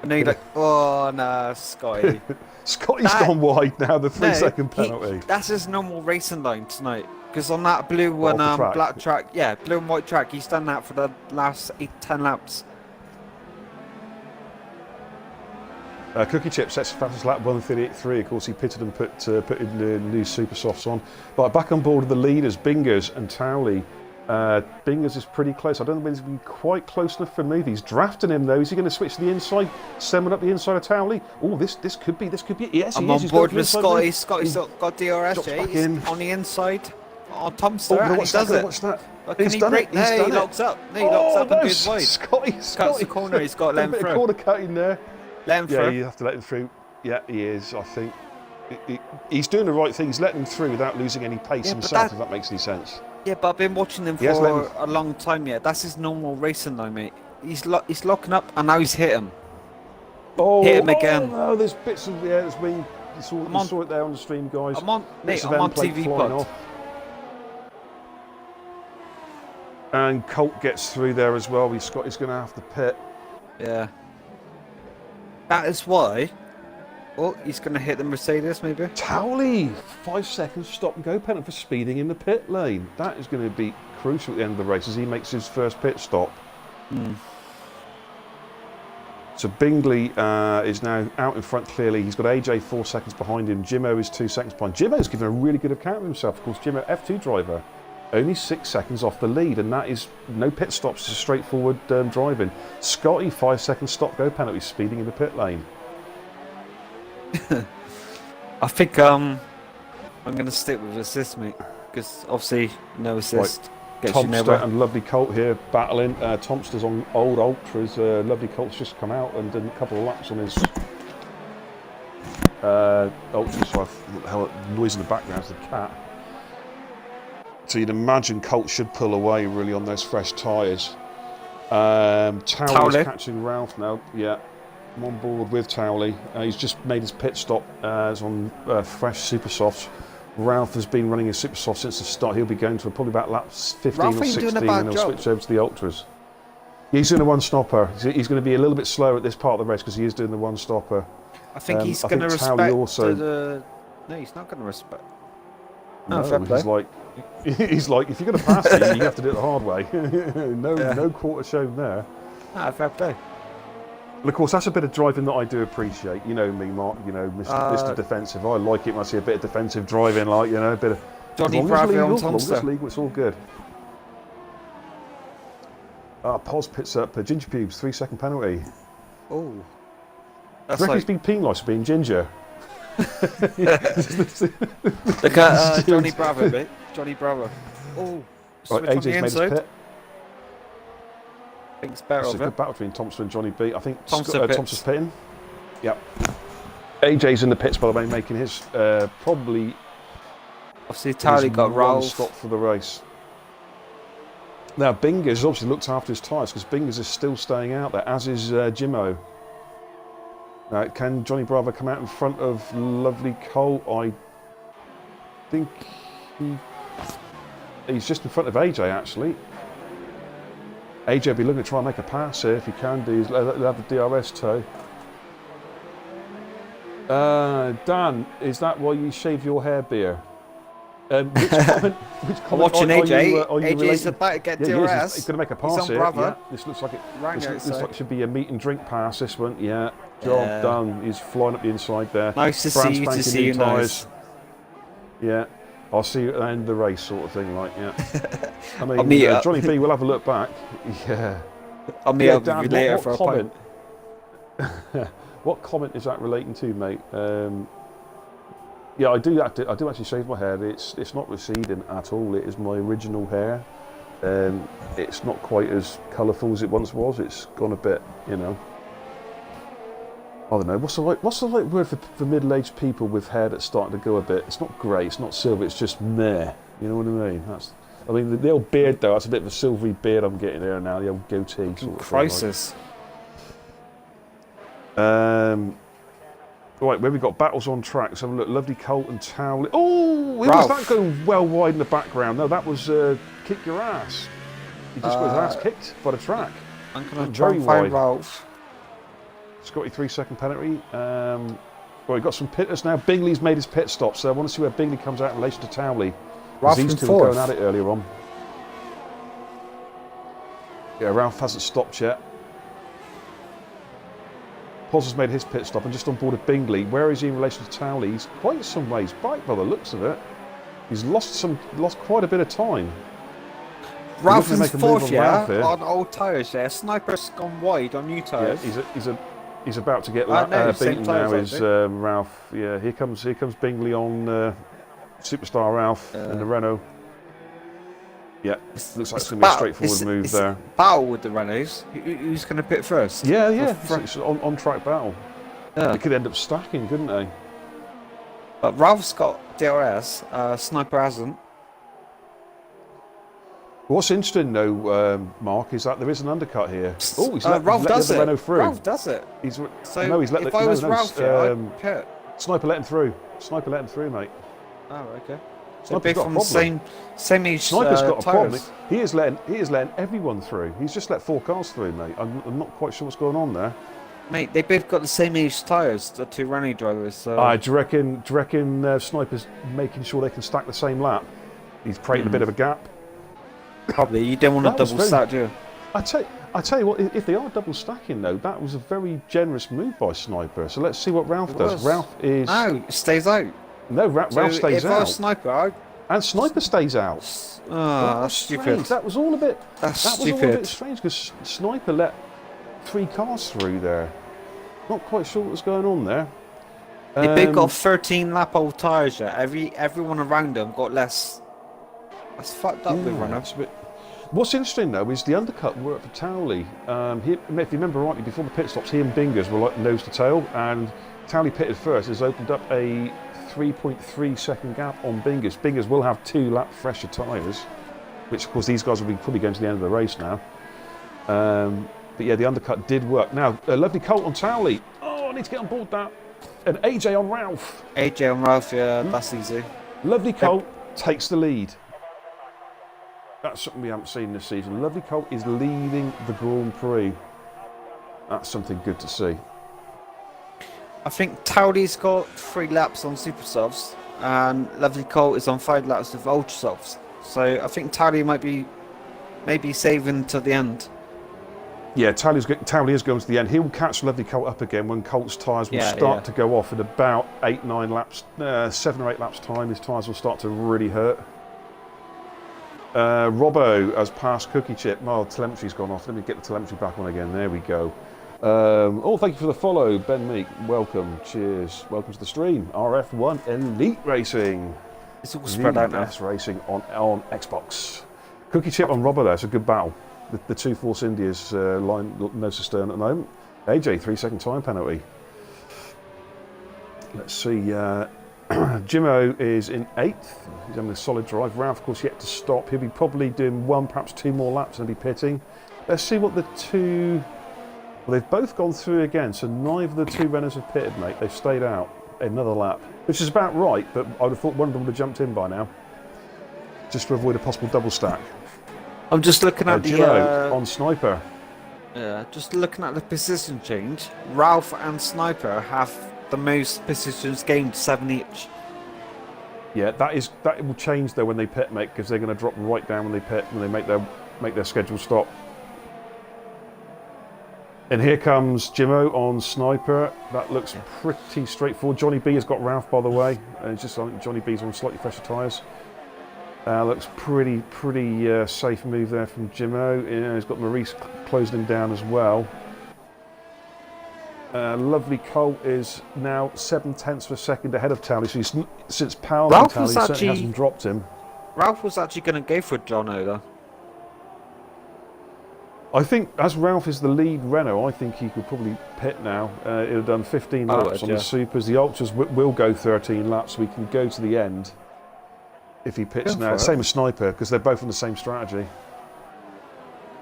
And then you're like, oh no, Scotty. Scotty's gone wide now. The 3-second No, penalty. That's his normal racing line tonight. Because on that blue and off the track? black track, yeah, blue and white track, he's done that for the last 8-10 laps. Cookie Chip sets the fastest lap 1:38.3. Of course, he pitted and put in the new super softs on. But back on board with the leaders, Bingers and Towley. Bingers is pretty close. I don't think he's been quite close enough for me. He's drafting him though. Is he going to switch to the inside, sending up the inside of Towley? Oh, this could be. Yes, I'm he is. on He's board got with the inside Scotty. move. Scotty's got DRS, Drops yeah, back he's in. on the inside. Oh, Oh, Thompson, gonna he watch that, does gonna it. watch that. But can He's he done break? it. He's No, done he it. locks up. No, he locks up and goes wide. Scotty. Cuts the corner, he's got to let him a bit of through. corner cutting there. Let him Yeah, through. you have to let him through. Yeah, he is. I think he's doing the right thing. He's letting him through without losing any pace Yeah, but himself. If that makes any sense. Yeah, but I've been watching him He has let for a long time. Yeah, that's his normal racing line, mate. He's locking up, and now he's hit him. Oh, Hit him again. Oh, no, there's bits of there's wing. You saw it there on the stream, guys. I'm on, Bits mate. of I'm on end plate TV flying pod. off. And Colt gets through there as well. He's going to have to pit. Yeah. That is why. Oh, he's going to hit the Mercedes, maybe. Towley, 5 seconds stop and go penalty for speeding in the pit lane. That is going to be crucial at the end of the race as he makes his first pit stop. So Bingley is now out in front clearly. He's got AJ 4 seconds behind him. Jimmo is 2 seconds behind. Jimmo's given a really good account of himself. Of course, Jimmo, F2 driver. Only 6 seconds off the lead, and that is no pit stops, just straightforward driving. Scotty, 5-second stop-go penalty, speeding in the pit lane. I think I'm going to stick with assist, mate, because obviously no assist gets you nowhere. Tomster and Lovely Colt here battling. Tomster's on old Ultras. Lovely Colt's just come out and done a couple of laps on his Ultras. So what the hell, noise in the background is the cat. So you'd imagine Colt should pull away really on those fresh tyres. Towley's catching Ralph now. Yeah, I'm on board with Towley. He's just made his pit stop. He's on fresh super softs. Ralph has been running his super soft since the start. He'll be going to probably about laps 15 or 16, and he'll switch over to the Ultras. He's doing a one-stopper. He's going to be a little bit slower at this part of the race because he is doing the one-stopper. I think he's going to respect also... No, he's not going to respect... No, he's like, if you're going to pass me, you have to do it the hard way. No quarter shown there. Fair play. Well, of course, that's a bit of driving that I do appreciate. You know me, Mark. You know, Mr. Defensive. I like it when I see a bit of defensive driving, like, you know, a bit of. Johnny Bravo on Tomster. Legal, it's all good. Pos pits up. Ginger Pubes, 3-second penalty. Oh. I reckon he's been penalised for being ginger. Look at Johnny Bravo, mate. Johnny Bravo. Oh. Right, AJ's made his pit. I think it's better It's of a it. good battle between Thompson and Johnny B. I think Thompson's pitting. Yep. AJ's in the pits, by the way, making his probably. Obviously, Towley got Ralph. Stop for the race. Now, Bingers obviously looked after his tyres because Bingers is still staying out there, as is Jimmo. Now, can Johnny Bravo come out in front of Lovely Cole? I think he's just in front of AJ, actually. AJ will be looking to try and make a pass here if he can do. He'll have the DRS tow. Dan, is that why you shave your hair, beer? Which comment I'm watching AJ. AJ's related? about to get DRS. He's going to make a pass here. Yeah, this looks like it should be a meet and drink pass. This one, yeah. Job done. He's flying up the inside there. Nice to see you. Nice. Yeah. I'll see you at the end of the race, sort of thing, like, yeah. I mean, Johnny B will have a look back. Yeah. I'll meet up with you later for a comment. What comment is that relating to, mate? Yeah, I do actually shave my hair. It's not receding at all. It is my original hair. It's not quite as colourful as it once was. It's gone a bit, you know. I don't know. What's the right word for middle-aged people with hair that's starting to go a bit? It's not grey. It's not silver. It's just meh. You know what I mean? I mean, the old beard though. That's a bit of a silvery beard I'm getting there now. The old goatee sort of crisis. Thing, right, where we got battles on track. Let's have a look. Lovely Colt and Towley. Oh, was that going well wide in the background? No, that was kick your ass. He just got his ass kicked by the track. I'm going to try and find Ralph. Scotty 3-second penalty. Well, we've got some pitters now. Bingley's made his pit stop, so I want to see where Bingley comes out in relation to Towley. These two were going at it earlier on. Yeah, Ralph hasn't stopped yet. Pos has made his pit stop and just on board with Bingley. Where is he in relation to Towley? He's quite some ways back by the looks of it. He's lost quite a bit of time. Ralph is fourth, on old tyres there. Sniper's gone wide on new tyres. Yeah, he's about to get beaten now. Is Ralph? Yeah, here comes Bingley on Superstar Ralph and the Renault. Yeah, looks like it's going to be a straightforward move there. Battle with the Renaults. Who's going to pit first? Yeah. It's on track battle. Yeah. They could end up stacking, couldn't they? But Ralph's got DRS. Sniper hasn't. What's interesting though, Mark, is that there is an undercut here. Oh, he's Ralph does it. Renault through. Ralph does it. He's let if I was Ralph, I'd pit. Sniper let him through. Sniper let him through, mate. Oh, okay. Sniper's got a problem. Same age. Sniper's got a problem. He is letting everyone through. He's just let 4 cars through, mate. I'm not quite sure what's going on there. Mate, they both got the same age tyres, the 2 Renault drivers. So. Do you reckon Sniper's making sure they can stack the same lap? He's creating a bit of a gap. Probably. You don't want to double stack, do you? I tell you what, if they are double stacking though, that was a very generous move by Sniper. So let's see what Ralph does. Ralph is... No, stays out. No, Ralph stays out. If I was Sniper, And Sniper stays out. Oh, that's stupid. Strange. That was all a bit. That's that was stupid. all a bit strange because Sniper let 3 cars through there. Not quite sure what was going on there. They got 13 lap old tyres. Yeah. Everyone around them got less. That's fucked up with runners. What's interesting though is the undercut worked for Towley. If you remember rightly, before the pit stops, he and Bingers were like nose to tail, and Towley pitted first. Has opened up a 3.3 second gap on Bingers. Bingers will have 2 lap fresher tyres, which of course these guys will be probably going to the end of the race now. But yeah, the undercut did work. Now, a lovely Colt on Towley. Oh, I need to get on board that. And AJ on Ralph. AJ on Ralph, yeah, that's easy. Lovely Colt takes the lead. That's something we haven't seen this season. Lovely Colt is leading the Grand Prix. That's something good to see. I think Towley's got 3 laps on super softs, and Lovely Colt is on 5 laps with ultra softs. So I think Towley might be maybe saving to the end. Yeah, Towley is going to the end. He'll catch Lovely Colt up again when Colt's tyres will start to go off in about 8-9 laps, 7 or 8 laps time. His tyres will start to really hurt. Robbo has passed Cookie Chip. Oh, telemetry's gone off. Let me get the telemetry back on again. There we go. Thank you for the follow, Ben Meek. Welcome. Cheers. Welcome to the stream. RRF1 Elite Racing. It's all spread out now. Racing on Xbox. Cookie Chip on Robbo there. It's a good battle. The 2 Force Indias line nose to stern at the moment. AJ, 3-second time penalty. Let's see. Jimmo is in 8th. He's having a solid drive. Ralph, of course, yet to stop. He'll be probably doing 1, perhaps 2 more laps and be pitting. Let's see what the 2... Well, they've both gone through again, so neither of the 2 runners have pitted, mate. They've stayed out another lap, which is about right, but I would have thought one of them would have jumped in by now, just to avoid a possible double stack. I'm just looking at the... Jimmo on Sniper. Yeah, just looking at the position change. Ralph and Sniper have the most positions gained, 7 each. Yeah, that will change though when they pit, mate, because they're going to drop right down when they pit, when they make their scheduled stop. And here comes Jimmo on Sniper. That looks pretty straightforward. Johnny B has got Ralph, by the way. And it's just I think Johnny B's on slightly fresher tyres. Looks pretty safe move there from Jimmo. Yeah, he's got Maurice closing him down as well. Lovely Colt is now 7/10 of a second ahead of Towley. So he's, since Powell and Towley certainly hasn't dropped him. Ralph was actually going to go for Jono though. I think as Ralph is the lead Renault, I think he could probably pit now. He'll have done 15 laps on the Supers. The Ultras will go 13 laps, so he can go to the end if he pits now. Same as Sniper, because they're both on the same strategy.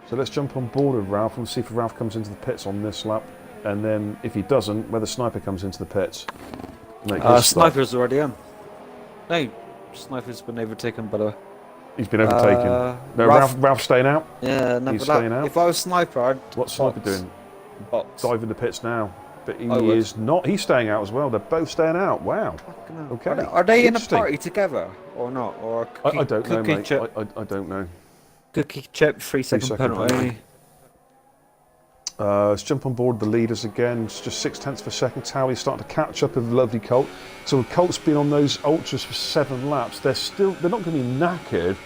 So let's jump on board with Ralph and see if Ralph comes into the pits on this lap. And then if he doesn't, whether Sniper comes into the pits. Sniper's already in. No, Sniper's been overtaken, by the way. He's been overtaken. No, Ralph's staying out. Yeah, no, he's staying out. If I was Sniper, I'd... What's Sniper doing? Dive in the pits now. But he is not. He's staying out as well. They're both staying out. Wow. Okay. Are they in a party together or not? Or I don't know, mate. I don't know. Cookie Chip, 3-second penalty. Let's jump on board the leaders again. It's just 0.6 of a second. Towley's starting to catch up with Lovely Colt. So Colt's been on those ultras for 7 laps. They're not going to be knackered,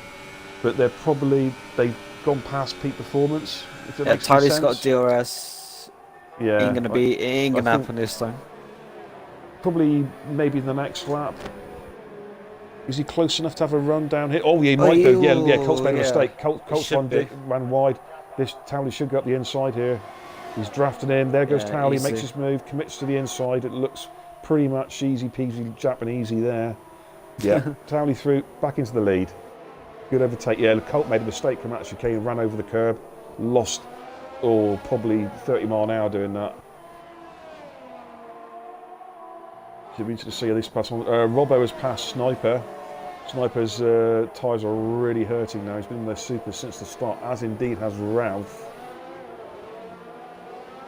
but they've gone past peak performance. Yeah, Towley's got DRS. Yeah, ain't gonna happen this time. Probably maybe in the next lap. Is he close enough to have a run down here? Oh, yeah, he might do. Yeah, Colt's made a mistake. Colt's ran wide. This Towley should go up the inside here. He's drafting in. There goes Towley, makes his move, commits to the inside. It looks pretty much easy peasy, Japanese there. Yeah, Towley through, back into the lead. Good overtake. Yeah, Colt made a mistake coming out of chicane and ran over the curb. Lost, probably 30 mile an hour doing that. Should be interesting to see how this pass on. Robbo has passed Sniper. Sniper's tyres are really hurting now. He's been in their Supers since the start, as indeed has Ralph.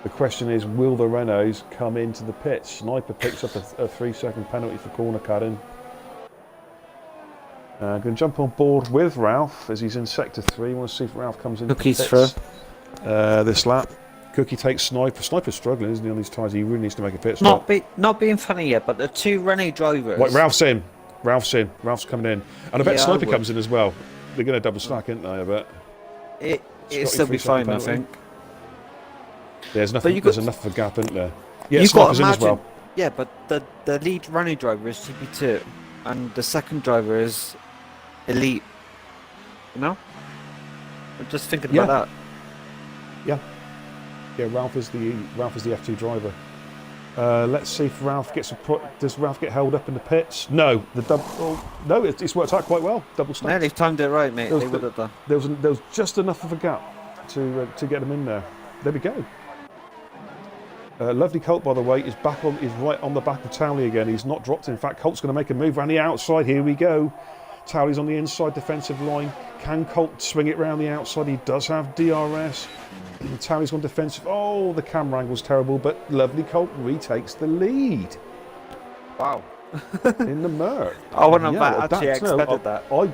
The question is, will the Renaults come into the pits? Sniper picks up a 3-second penalty for corner cutting. Going to jump on board with Ralph as he's in sector 3. Want to see if Ralph comes into the pits. This lap. Cookie takes Sniper. Sniper's struggling, isn't he, on these tyres? He really needs to make a pit stop. Not being funny yet, but the 2 Renault drivers... Right, Ralph's in. Ralph's in. Ralph's coming in. And I bet Yeah, I Sniper would. comes in as well. They're going to double stack, aren't they, I bet. It'll Scotty, still be 3-second fine, I penalty. think. There's enough, But you there's got- enough of a gap, isn't there? Yeah, You've got Sniper's to in as imagine. well. Yeah, but the lead running driver is GP2, and the second driver is elite. You know? I'm just thinking Yeah. about that. Yeah, Ralph is the F2 driver. Let's see if Ralph gets does Ralph get held up in the pits? No, the double. Oh, no, it's worked out quite well. Double stack. No, they've timed it right, mate. There was They would have done. There was just enough of a gap to get him in there. There we go. Lovely Colt, by the way, is right on the back of Towley again. He's not dropped. In fact, Colt's going to make a move around the outside. Here we go. Towley's on the inside defensive line. Can Colt swing it round the outside? He does have DRS. Towley's on defensive. Oh, the camera angle's terrible, but Lovely Colt retakes the lead Wow. in the Merc. I wouldn't have well, actually expected that. I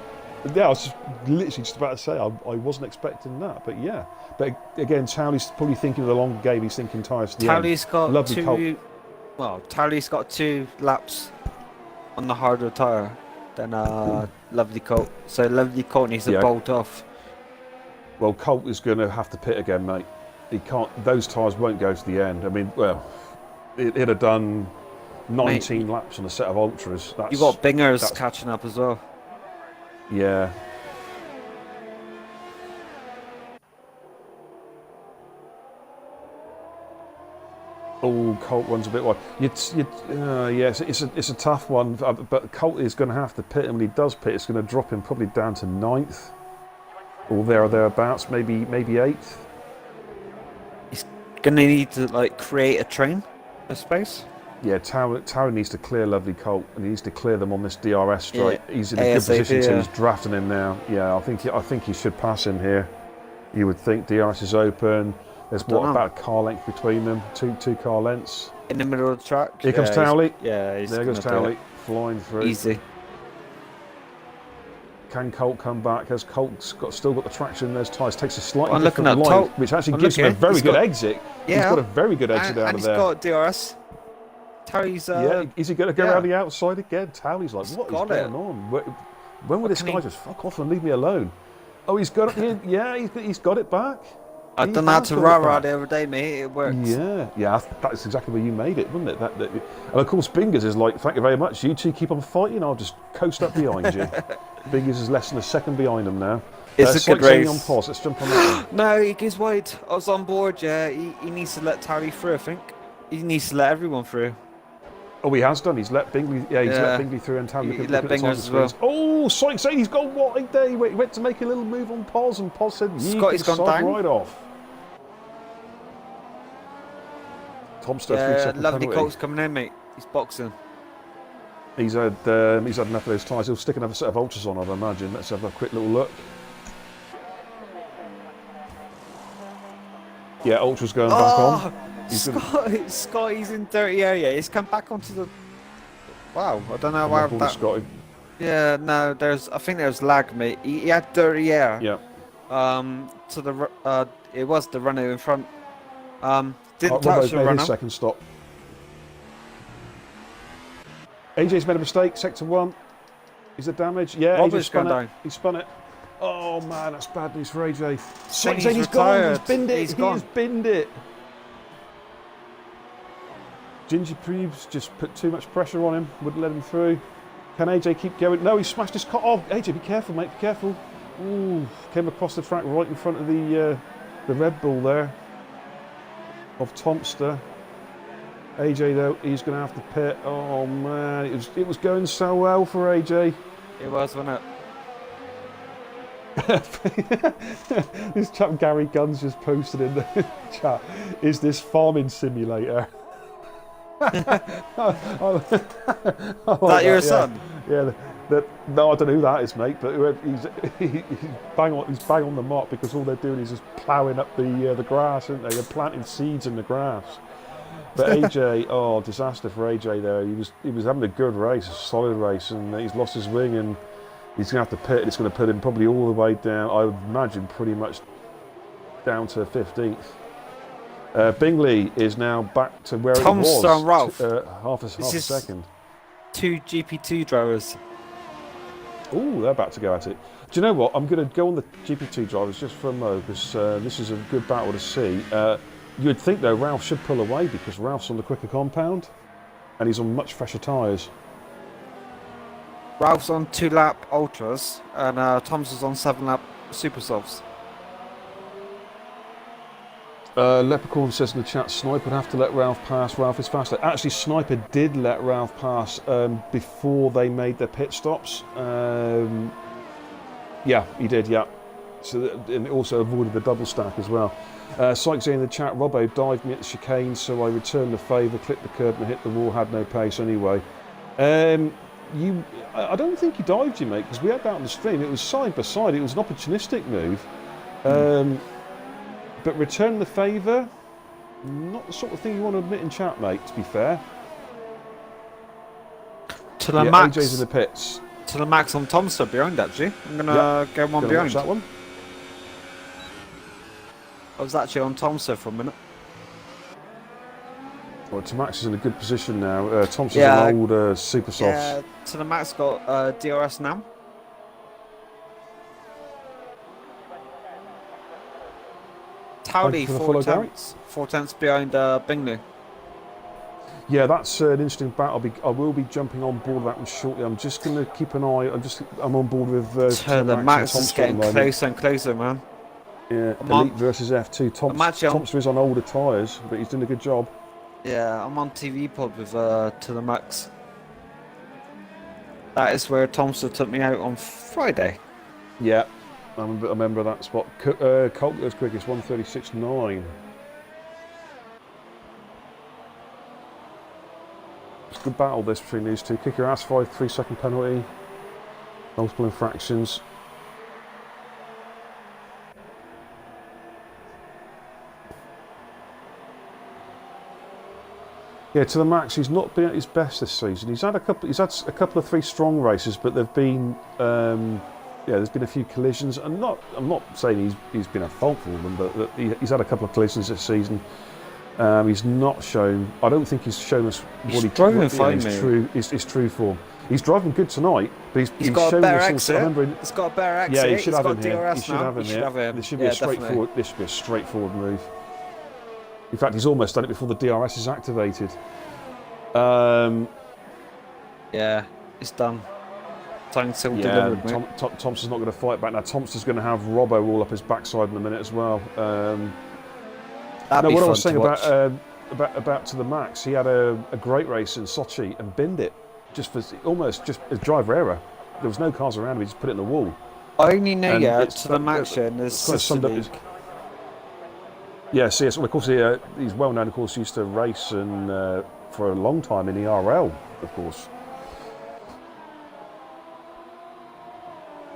was literally just about to say I wasn't expecting that, but yeah. But again, Towley's probably thinking of the long game. He's thinking tyres to the end. Towley's got Lovely Colt. Towley's got 2 laps on the harder tyre than Lovely Colt. So Lovely Colt needs to Yeah. bolt off. Well, Colt is going to have to pit again, mate. He can't. Those tyres won't go to the end. I mean, well, it'd have done 19 laps on a set of ultras. You got Bingers that's- catching up as well. Yeah. Oh, Colt runs a bit wide. Yes, it's a tough one. But Colt is going to have to pit, and when he does pit, it's going to drop him probably down to 9th, or there or thereabouts, maybe 8th. Gonna need to like create a train, I suppose. Yeah, Tower needs to clear Lovely Colt, and he needs to clear them on this DRS straight. Yeah, He's in a good ASAP, position, so yeah. he's drafting him now. Yeah, I think he should pass him here. You would think DRS is open. There's Dunno. about a car length between them, two car lengths. In the middle of the track. Here comes Towley. He's There goes gonna do Towley, it. flying through. Easy. Can Colt come back? Has Colt still got the traction in those tyres? Takes a slightly I'm looking different at line, Colt. which actually I'm gives him a looking. very He's good got- exit. Yeah. He's got a very good exit out And of he's there. got DRS. Towley's Yeah, is he going to go yeah. around the outside again? Towley's like, He's what is got going it. on? When will this can guy he- just fuck off and leave me alone? Oh, he's got it. Yeah, he's got it back. I He done that has to got it Rara back. the other day, mate. It works. Yeah, that's exactly where you made it, wasn't it? And of course, Bingers is like, thank you very much. You two keep on fighting. I'll just coast up behind you. Bingers is less than a second behind him now. It's a good Sykes only race. on pause. Let's jump on that one. No, he goes wide. I was on board, yeah. He needs to let Towley through, I think. He needs to let everyone through. Oh, he has done. He's let Bingley. Yeah, he's Yeah. let Bingley through and Town. He let Bingers as well. Oh, Sykes he's gone wide there. He went to make a little move on Pos, and Pos said, Scotty's gone down. right off. Tomster, Yeah, 3-second Lovely penalty. Colt's coming in, mate. He's boxing. He's had enough of those tyres. He'll stick another set of ultras on, I'd imagine. Let's have a quick little look. Yeah, ultras going back on. He's gonna- Scotty's in dirty area. He's come back onto the. Wow, I don't know why Paul that. Scotty. Yeah, no, I think there's lag, mate. He had dirty air. Yeah. To the it was the runner in front. Didn't Robbo's touch the made runner. his second stop. AJ's made a mistake. Sector 1. Is it damage? Yeah, Robbo's AJ spun gone it. down. He spun it. Oh man, that's bad news for AJ. He's He's gone. He's retired. binned it. He's He gone. has binned it. Ginger Prebes just put too much pressure on him. Wouldn't let him through. Can AJ keep going? No, he smashed his car. Oh, AJ, be careful, mate. Be careful. Ooh, came across the track right in front of the Red Bull there of Tomster. AJ though, he's going to have to pit. Oh man, it was going so well for AJ. It was, wasn't it? This chap Gary Guns just posted in the chat. Is this farming simulator? That your son? Yeah. No, I don't know who that is, mate. But he's bang on the mark because all they're doing is just ploughing up the grass, aren't they? They're planting seeds in the grass. But AJ, oh, disaster for AJ there. He was having a good race, a solid race, and he's lost his wing, and he's going to have to pit. It's going to put him probably all the way down. I would imagine pretty much down to 15th. Bingley is now back to where Tomster it was. and Ralph. Half a is second. 2 GP2 drivers. Oh, they're about to go at it. Do you know what? I'm going to go on the GP2 drivers just for a mo, because this is a good battle to see. You'd think, though, Ralph should pull away because Ralph's on the quicker compound and he's on much fresher tyres. Ralph's on 2-lap ultras and Thomas is on 7-lap super softs. Leprechaun says in the chat, Sniper would have to let Ralph pass. Ralph is faster. Actually, Sniper did let Ralph pass before they made their pit stops. Yeah, he did, yeah. So and it also avoided the double stack as well. Sykes in the chat, Robbo dived me at the chicane, so I returned the favour, clipped the curb and hit the wall, had no pace anyway. I don't think he dived you, mate, because we had that on the stream. It was side by side. It was an opportunistic move. But return the favour, not the sort of thing you want to admit in chat, mate, to be fair. To the max. AJ's in the pits. To the max on Thompson behind, actually. I'm going to go one behind. That one. I was actually on Thompson for a minute. Well, to Max is in a good position now. Thompson's an old super soft. Yeah, to the max got DRS now. Towley, 4 tenths behind Bingley. Yeah, that's an interesting battle. I will be jumping on board with that one shortly. I'm just going to keep an eye. I'm on board with. The max is getting closer and closer, man. Yeah, Elite versus F2. Thompson is on older tyres, but he's doing a good job. Yeah, I'm on TV pod with To the Max. That is where Thompson took me out on Friday. Yeah, I remember that spot. Colt goes quickest, 1:36.9. It's a good battle this between these two. Kick your ass 5 3-second penalty. Multiple infractions. Yeah, to the max. He's not been at his best this season. He's had a couple of 3 strong races, but there've been there's been a few collisions. I'm not saying he's been at fault for them, but he's had a couple of collisions this season. He's not shown. I don't think he's shown us what he's driving fine, his true form. He's driving good tonight, but he's got a better exit. He's got a better exit. Yeah, he should have him got here. DRS He should now. have him here. This should be Definitely. This should be a straightforward move. In fact, he's almost done it before the DRS is activated. Yeah, it's done. Time still delivered, mate. Thompson's not going to fight back now. Thompson's going to have Robbo all up his backside in a minute as well. That'd be what fun I was saying to watch. about to the max, he had a great race in Sochi and binned it just a driver error. There was no cars around him. He just put it in the wall. I only know to the max in is Sister League. Yeah, CS. Well, of course, he's well known. Of course, he used to race and for a long time in the RL, of course.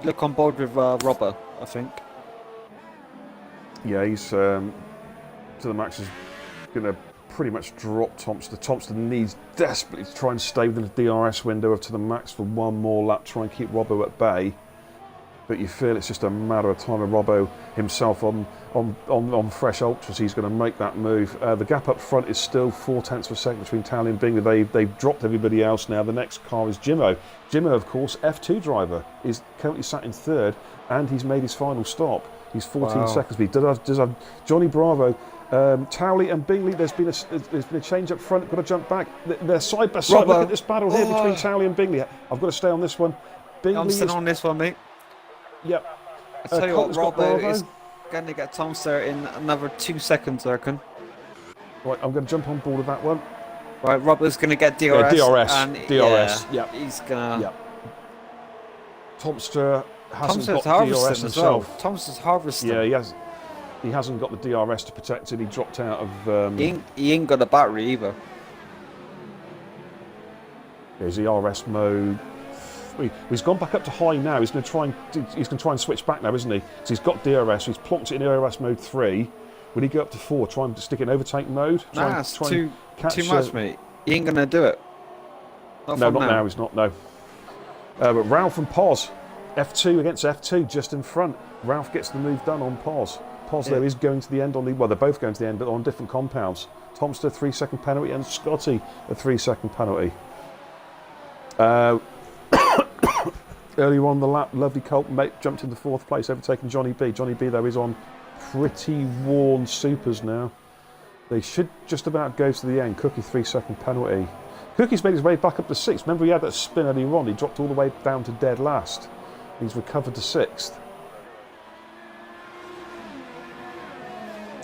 Look on board with Robbo, I think. Yeah, he's to the max is going to pretty much drop Thompson. Thompson needs desperately to try and stay within the DRS window of to the max for one more lap, try and keep Robbo at bay. But you feel it's just a matter of time. And Robbo himself on fresh ultras, he's going to make that move. The gap up front is still 0.4 of a second between Towley and Bingley. They've dropped everybody else now. The next car is Jimmo. Jimmo, of course, F2 driver, is currently sat in third, and he's made his final stop. He's 14 seconds beat. Does have Johnny Bravo, Towley and Bingley. There's been a change up front. Got to jump back. They're side by side. Look at this battle here between Towley and Bingley. I've got to stay on this one. I'm still on this one, mate. Yep. I tell you what, Robbo is going to get Thompson in another 2 seconds, I reckon. Right, I'm going to jump on board with that one. Right, Robbo's going to get DRS. Yeah, DRS. Yeah, he's going to... Thompson hasn't got DRS himself. Well. Thompson's harvesting. Yeah, he hasn't got the DRS to protect it. He dropped out of... He ain't got a battery either. There's the RS mode. He's gone back up to high now. He's going to try and switch back now, isn't he? So he's got DRS. He's plonked it in DRS mode 3. When he go up to 4, try and stick it in overtake mode. Nah, it's too much, mate. He ain't going to do it. Not now. He's not. No. But Ralph and Pos, F2 against F2, just in front. Ralph gets the move done on Pos. Pos there is going to the end well, they're both going to the end, but on different compounds. Thompson a 3-second penalty and Scotty a 3-second penalty. Earlier on the lap, lovely Colt mate jumped into 4th place, overtaking Johnny B. Johnny B, though, is on pretty worn supers now. They should just about go to the end. Cookie 3-second penalty. Cookie's made his way back up to 6th. Remember, he had that spin earlier on. He dropped all the way down to dead last. He's recovered to 6th.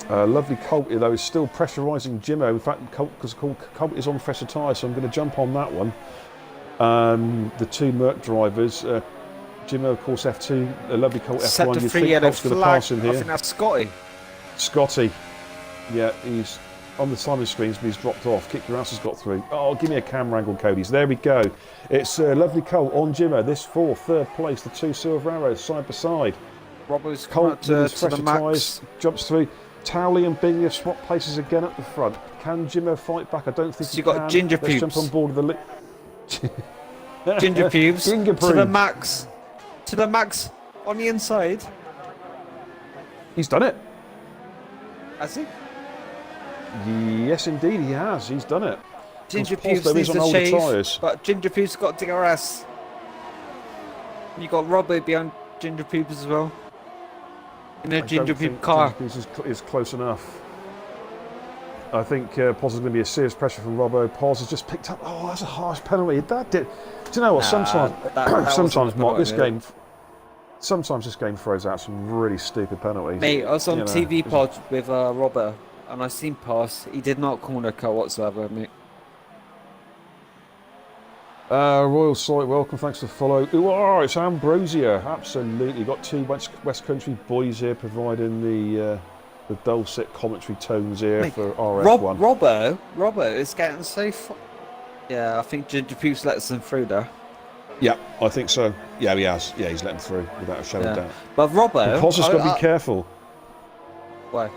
Lovely Colt, though, is still pressurising Jimmo. In fact, because Colt is on fresher tyres, so I'm going to jump on that one. The 2 Merc drivers, Jimmo, of course, F2, a lovely Colt F1. Set the You'd free think yellow Colt's going to pass him flag. I here. think that's Scotty. Scotty, yeah, he's on the timing screens, but he's dropped off. Kick Your Ass has got through. Oh, give me a camera angle, Cody's. There we go. It's lovely Colt on Jimmo. This 3rd place, the 2 silver arrows side by side. Robbo's come up Colt with his to the fresher max. tyres, jumps through. Towley and Bingley have swapped places again up the front. Can Jimmo fight back? I don't think So he you got can. Ginger Let's jump Pubes. on board with the Ginger pubes Ginger to the pubes. max. To the max on the inside. He's done it. Has he? Yes, indeed, he has. He's done it. Ginger Paul's, pubes though, needs is on to older shave, tyres. but Ginger pubes got DRS. You got Robbo behind Ginger pubes as well. In a I Ginger don't pube think car. Ginger Pubes is close enough. I think Pos is going to be a serious pressure from Robbo. Pos has just picked up. Oh, that's a harsh penalty. That did. Do you know what? Sometimes, that sometimes, wasn't Mark, a this penalty. game. Sometimes this game throws out some really stupid penalties. Mate, I was on You know, TV pod with Robbo, and I seen pass. He did not corner car whatsoever, mate. Royal Site, welcome. Thanks for the follow. Oh, it's Ambrosia. Absolutely, got 2 West Country boys here providing the dulcet commentary tones here Mate, for RF1. Robbo is getting so. Yeah, I think Ginger Pubes lets them through there. Yeah, I think so. Yeah, he has. Yeah, he's letting through without a shadow of doubt. But Robbo, Pos has got to be careful. Why?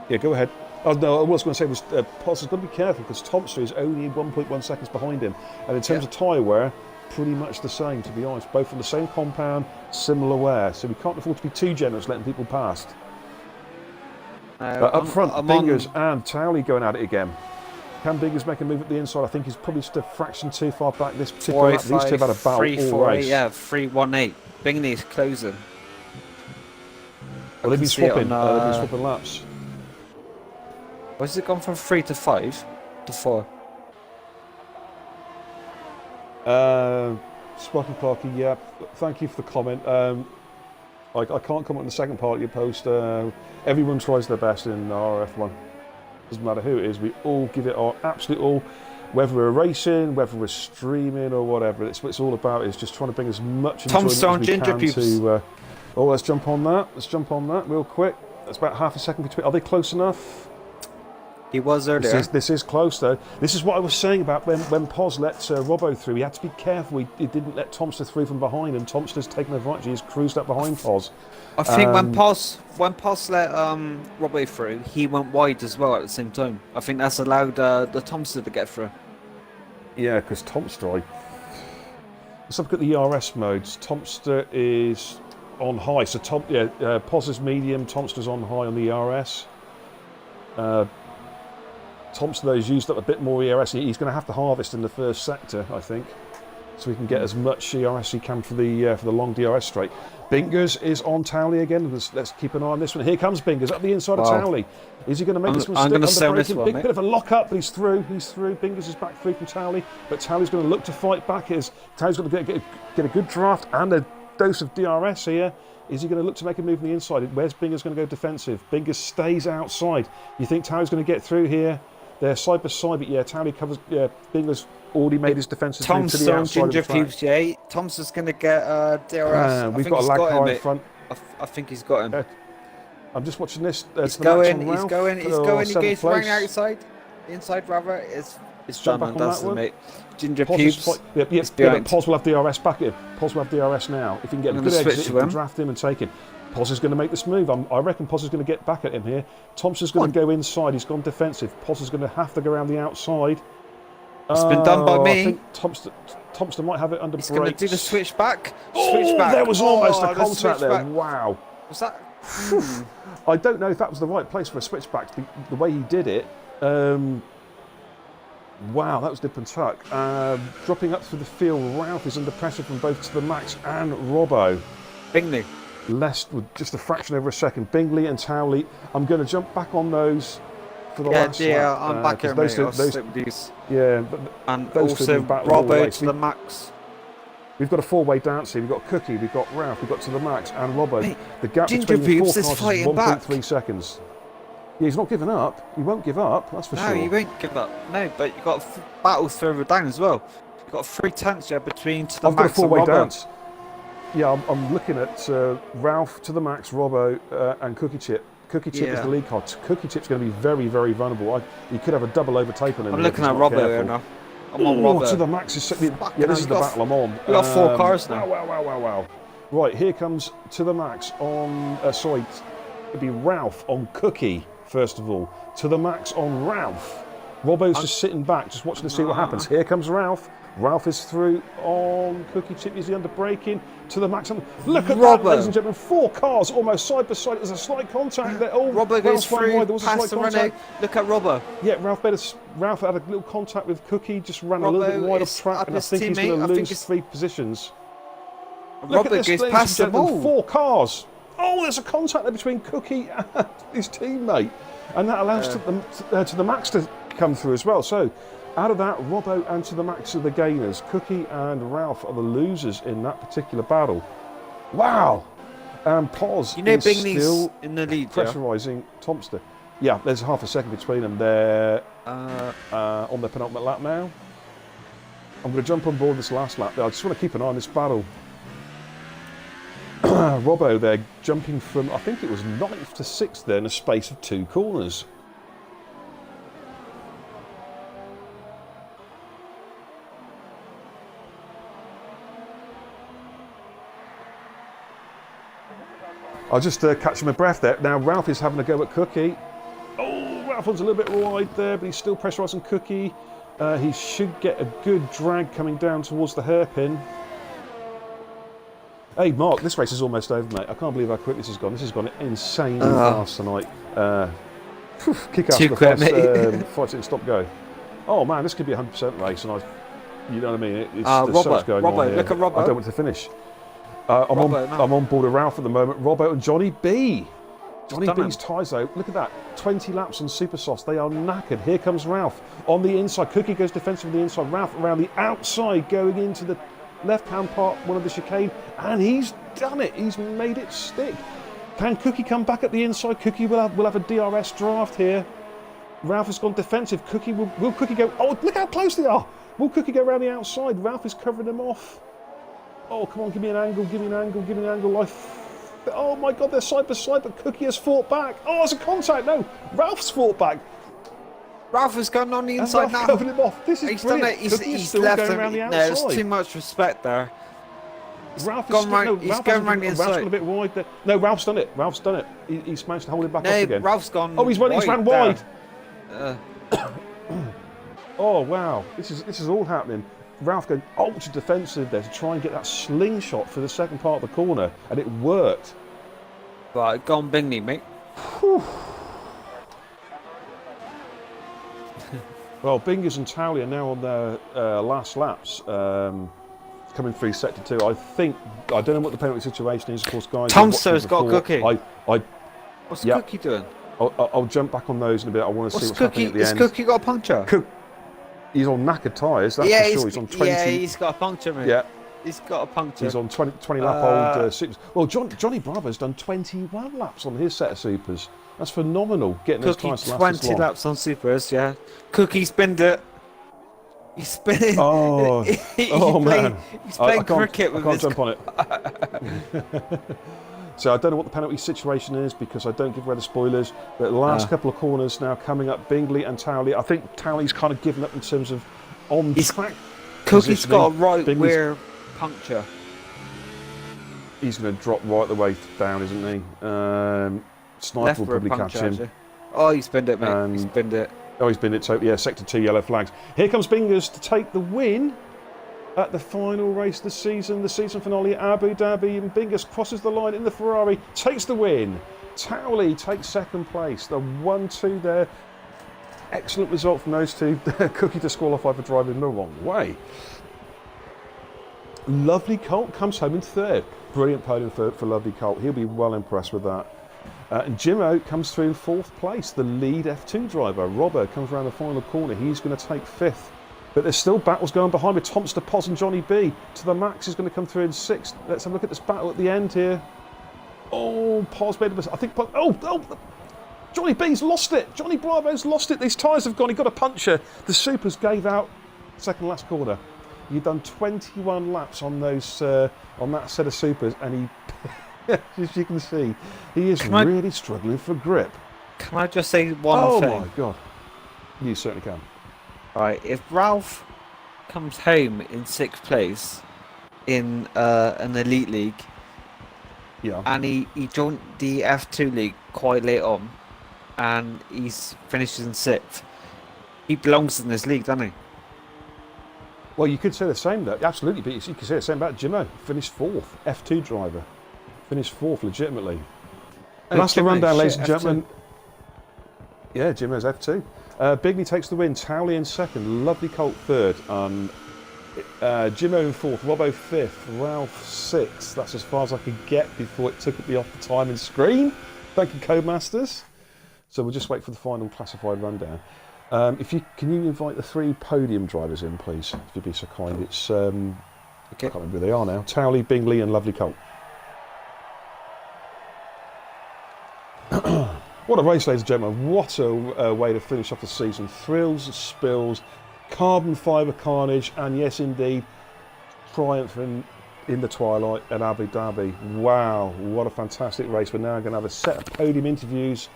Yeah, go ahead. Oh no, I was going to say was Pos has got to be careful because Thompson is only 1.1 seconds behind him, and in terms of tyre wear, pretty much the same, to be honest. Both on the same compound, similar wear, so we can't afford to be too generous letting people past. Up front, Bingers and Towley going at it again. Can Bingers make a move at the inside? I think he's probably just a fraction too far back this particular lap. These 2 have had a battle all race. Yeah, 3-1-8. Bingley's closing. Well, they've been swapping. They've been swapping laps. Why's it gone from 3 to 5 to 4? Sparky Clarky, yeah. Thank you for the comment. I can't comment on the second part of your post. Everyone tries their best in RRF1. Doesn't matter who it is. We all give it our absolute all. Whether we're racing, whether we're streaming or whatever. It's what it's all about is just trying to bring as much enjoyment as we Ginger can Pubes. to... oh, let's jump on that. Let's jump on that real quick. That's about half a second between. Are they close enough? He was earlier. This is close though. This is what I was saying about when Pos let Robbo through. He had to be careful. He didn't let Thompson through from behind, and Thompson has taken advantage. He's cruised up behind Pos. I think when Pos let Robbo through, he went wide as well at the same time. I think that's allowed the Thompson to get through. Yeah, because Thompster. Let's look at the ERS modes. Thompster is on high. So Pos is medium. Thompster's on high on the ERS. Thompson, though, has used up a bit more ERS. He's going to have to harvest in the first sector, I think, so we can get as much ERS as he can for the long DRS straight. Bingers is on Towley again. Let's keep an eye on this one. Here comes Bingers up the inside of Towley. Is he going to make this one stick? I'm going to sell this one, Bit of a lock up, but he's through. He's through. Bingers is back through from Towley, but Towley's going to look to fight back. Towley's going to get a good draft and a dose of DRS here. Is he going to look to make a move on the inside? Where's Bingers going to go defensive? Bingers stays outside. You think Towley's going to get through here? They're side by side, but yeah, Towley covers. Yeah, Bingler's already made his defensive move to the outside of the track. Ginger Pubes, yeah. Thompson's going to get DRS. We've got a lag car in front. I think he's got him. I'm just watching this. He's going. He goes right outside. Inside rather. It's Jump done back and on that one. mate. Ginger Pos Pubes. but Pos will have DRS back here. Pos will have DRS now. If he can get a good exit, he can draft him and take him. Pos is going to make this move. I reckon Pos is going to get back at him here. Thompson's going to go inside. He's gone defensive. Pos is going to have to go around the outside. It's been done by me. I think Thompson might have it under brakes. He's going to do the switchback. There was almost a contact there. Wow. Was that? I don't know if that was the right place for a switchback. The way he did it. Wow, that was nip and tuck. Dropping up through the field, Ralph is under pressure from both To The Max and Robbo. Bingley. Less with just a fraction over a second. Bingley and Towley. I'm going to jump back on those for the last lap. I'm back here, mate. I'll stick with these. Yeah, and those also Robbo To The Max. We've got a four-way dance here. We've got Cookie, we've got Ralph, we've got To The Max and Robbo. Mate, the gap Ginger between the Boobs four is cars is fighting back. 1.3 seconds. Yeah, he's not giving up. He won't give up, that's for sure. No, you won't give up. No, but you've got battles further down as well. You've got 3 tenths there between To The I've got a Max and four-way Robbo. dance. Yeah, I'm looking at Ralph, To The Max, Robbo, and Cookie Chip. Cookie Chip is the lead car. Cookie Chip's going to be very, very vulnerable. He could have a double overtake on him. I'm looking at Robbo here now. I'm on Robbo. To The Max is... Yeah, this is the battle I'm on. We've got 4 cars now. Wow. Right, here comes To The Max on... sorry, it'd be Ralph on Cookie, first of all. To The Max on Ralph. Robbo's just sitting back, just watching to see what happens. Here comes Ralph. Ralph is through on Cookie Chip. Is he under braking? To The Max. Look at that, ladies and gentlemen. 4 cars almost side by side. There's a slight contact there. Oh, Robbo goes through, wide. There was a past slight the contact. Renault. Look at Robbo. Yeah, Ralph had a little contact with Cookie, just ran a little bit wide off track, and I think he's going to lose 3 positions. Look at this, goes past them all. 4 cars. Oh, there's a contact there between Cookie and his teammate, and that allows To The Max to come through as well. So, out of that, Robbo and To The Max are the gainers. Cookie and Ralph are the losers in that particular battle. Wow! And Pos is still in the lead, pressurising Thompson. Yeah, there's half a second between them. They're on their penultimate lap now. I'm going to jump on board this last lap. I just want to keep an eye on this battle. Robbo, they're jumping from, I think it was 9th to 6th there in a space of 2 corners. I'll just catch my breath there. Now Ralph is having a go at Cookie. Oh, Ralph was a little bit wide there, but he's still pressurising Cookie. He should get a good drag coming down towards the hairpin. Hey Mark, this race is almost over, mate. I can't believe how quick this has gone. This has gone insanely fast tonight. Kick out the first 5 second stop go. Oh man, this could be a 100% race, and you know what I mean? There's so much going on here. Look at Robbo. I don't want to finish. I'm on board with Ralph at the moment. Robbo and Johnny B. Johnny B's tyres though, look at that. 20 laps on Super Sauce. They are knackered. Here comes Ralph on the inside. Cookie goes defensive on the inside. Ralph around the outside going into the left-hand part, one of the chicane. And he's done it. He's made it stick. Can Cookie come back at the inside? Cookie will have a DRS draft here. Ralph has gone defensive. Cookie will Cookie go... Oh, look how close they are. Will Cookie go around the outside? Ralph is covering them off. Oh, come on, give me an angle, give me an angle, give me an angle. Oh my God, they're side by side, but Cookie has fought back. Oh, there's a contact. No, Ralph's fought back. Ralph has gone on the inside now. Covered him off. This is brilliant. He's left him around the outside. There's too much respect there. Ralph is going around the inside. Ralph's gone a bit wide there. No, Ralph's done it. Ralph's done it. He's managed to hold him back up again. Ralph's gone. Oh, he's ran wide. There. Oh wow, this is all happening. Ralph going ultra defensive there to try and get that slingshot for the second part of the corner, and it worked. Right, go on Bingley, mate. Well, Bingers and Towley are now on their last laps, coming through sector 2. I don't know what the penalty situation is, of course, guys. Thompson's got Cookie. What's yep. Cookie doing? I'll jump back on those in a bit. I want to see what's happening at the end. Has Cookie got a puncture? He's on knackered tyres, that's for sure. He's on 20. Yeah, he's got a puncture, mate. Yeah. He's got a puncture. He's on 20 lap old supers. Well, Johnny Bravo's done 21 laps on his set of supers. That's phenomenal, getting those tyres to last 20 laps on supers, yeah. Cookie spinned it. He's spinning. Oh, man. He's playing cricket with his... I can't jump on it. So I don't know what the penalty situation is because I don't give away the spoilers. But the last couple of corners now coming up, Bingley and Towley. I think Towley's kind of given up in terms of on-track. Cookie's got a right rear puncture. He's going to drop right the way down, isn't he? Sniper will probably catch him. Actually. Oh, he spinned it, mate. He spinned it. Oh, he's spinned it. So, yeah, sector 2 yellow flags. Here comes Bingers to take the win at the final race of the season finale at Abu Dhabi, and Bingers crosses the line in the Ferrari, takes the win. Towley takes second place. The 1-2 there. excellent result from those two. Cookie disqualified for driving the wrong way. Lovely Colt comes home in third. Brilliant podium for Lovely Colt. He'll be well impressed with that. And Jimmo comes through in fourth place, the lead F2 driver. Robbo comes around the final corner. He's going to take fifth. But there's still battles going behind with Tomster, Poz and Johnny B. To the Max is going to come through in sixth. Let's have a look at this battle at the end here. Oh, Poz made a mistake. I think Poz, Johnny B's lost it. Johnny Bravo's lost it. These tyres have gone. He got a puncture. The Supers gave out second last corner. You've done 21 laps on those on that set of Supers, and he, as you can see, he is really struggling for grip. Can I just say one thing? Oh my God, you certainly can. All right, if Ralph comes home in sixth place in an elite league, yeah, and he joined the F2 league quite late on, and he's finishes in sixth, he belongs in this league, doesn't he? Well, you could say the same, though. Absolutely, but you could say the same about Jimmo. Finished fourth, F2 driver. Finished fourth legitimately. And that's the rundown, ladies and gentlemen. Yeah, Jimmo's F2. Bigley takes the win. Towley in second. Lovely Colt third. Jimmo in fourth. Robbo fifth. Ralph sixth. That's as far as I could get before it took me off the timing screen. Thank you, Codemasters. So we'll just wait for the final classified rundown. Can you invite the three podium drivers in, please? If you'd be so kind. It's I can't remember who they are now. Towley, Bingley, and Lovely Colt. What a race, ladies and gentlemen! What a way to finish off the season. Thrills, spills, carbon fibre carnage, and yes, indeed, triumph in the Twilight at Abu Dhabi. Wow, what a fantastic race! We're now going to have a set of podium interviews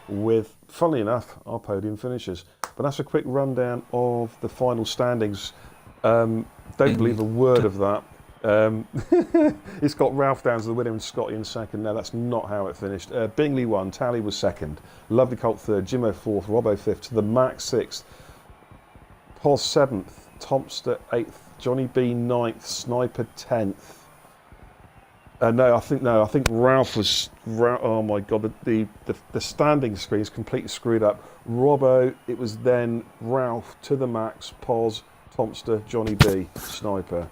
with, funnily enough, our podium finishers. But that's a quick rundown of the final standings. Don't believe a word of that. It's got Ralph down as the winner and Scotty in second. No, that's not how it finished. Bingley won, Tally was second, Lovely Colt third, Jimmo fourth, Robbo fifth, to the Max sixth, Poz seventh, Tomster eighth, Johnny B ninth, Sniper 10th. I think Ralph was. Oh my God, the standing screen is completely screwed up. Robbo, it was then Ralph, to the Max, Poz, Tomster, Johnny B, Sniper.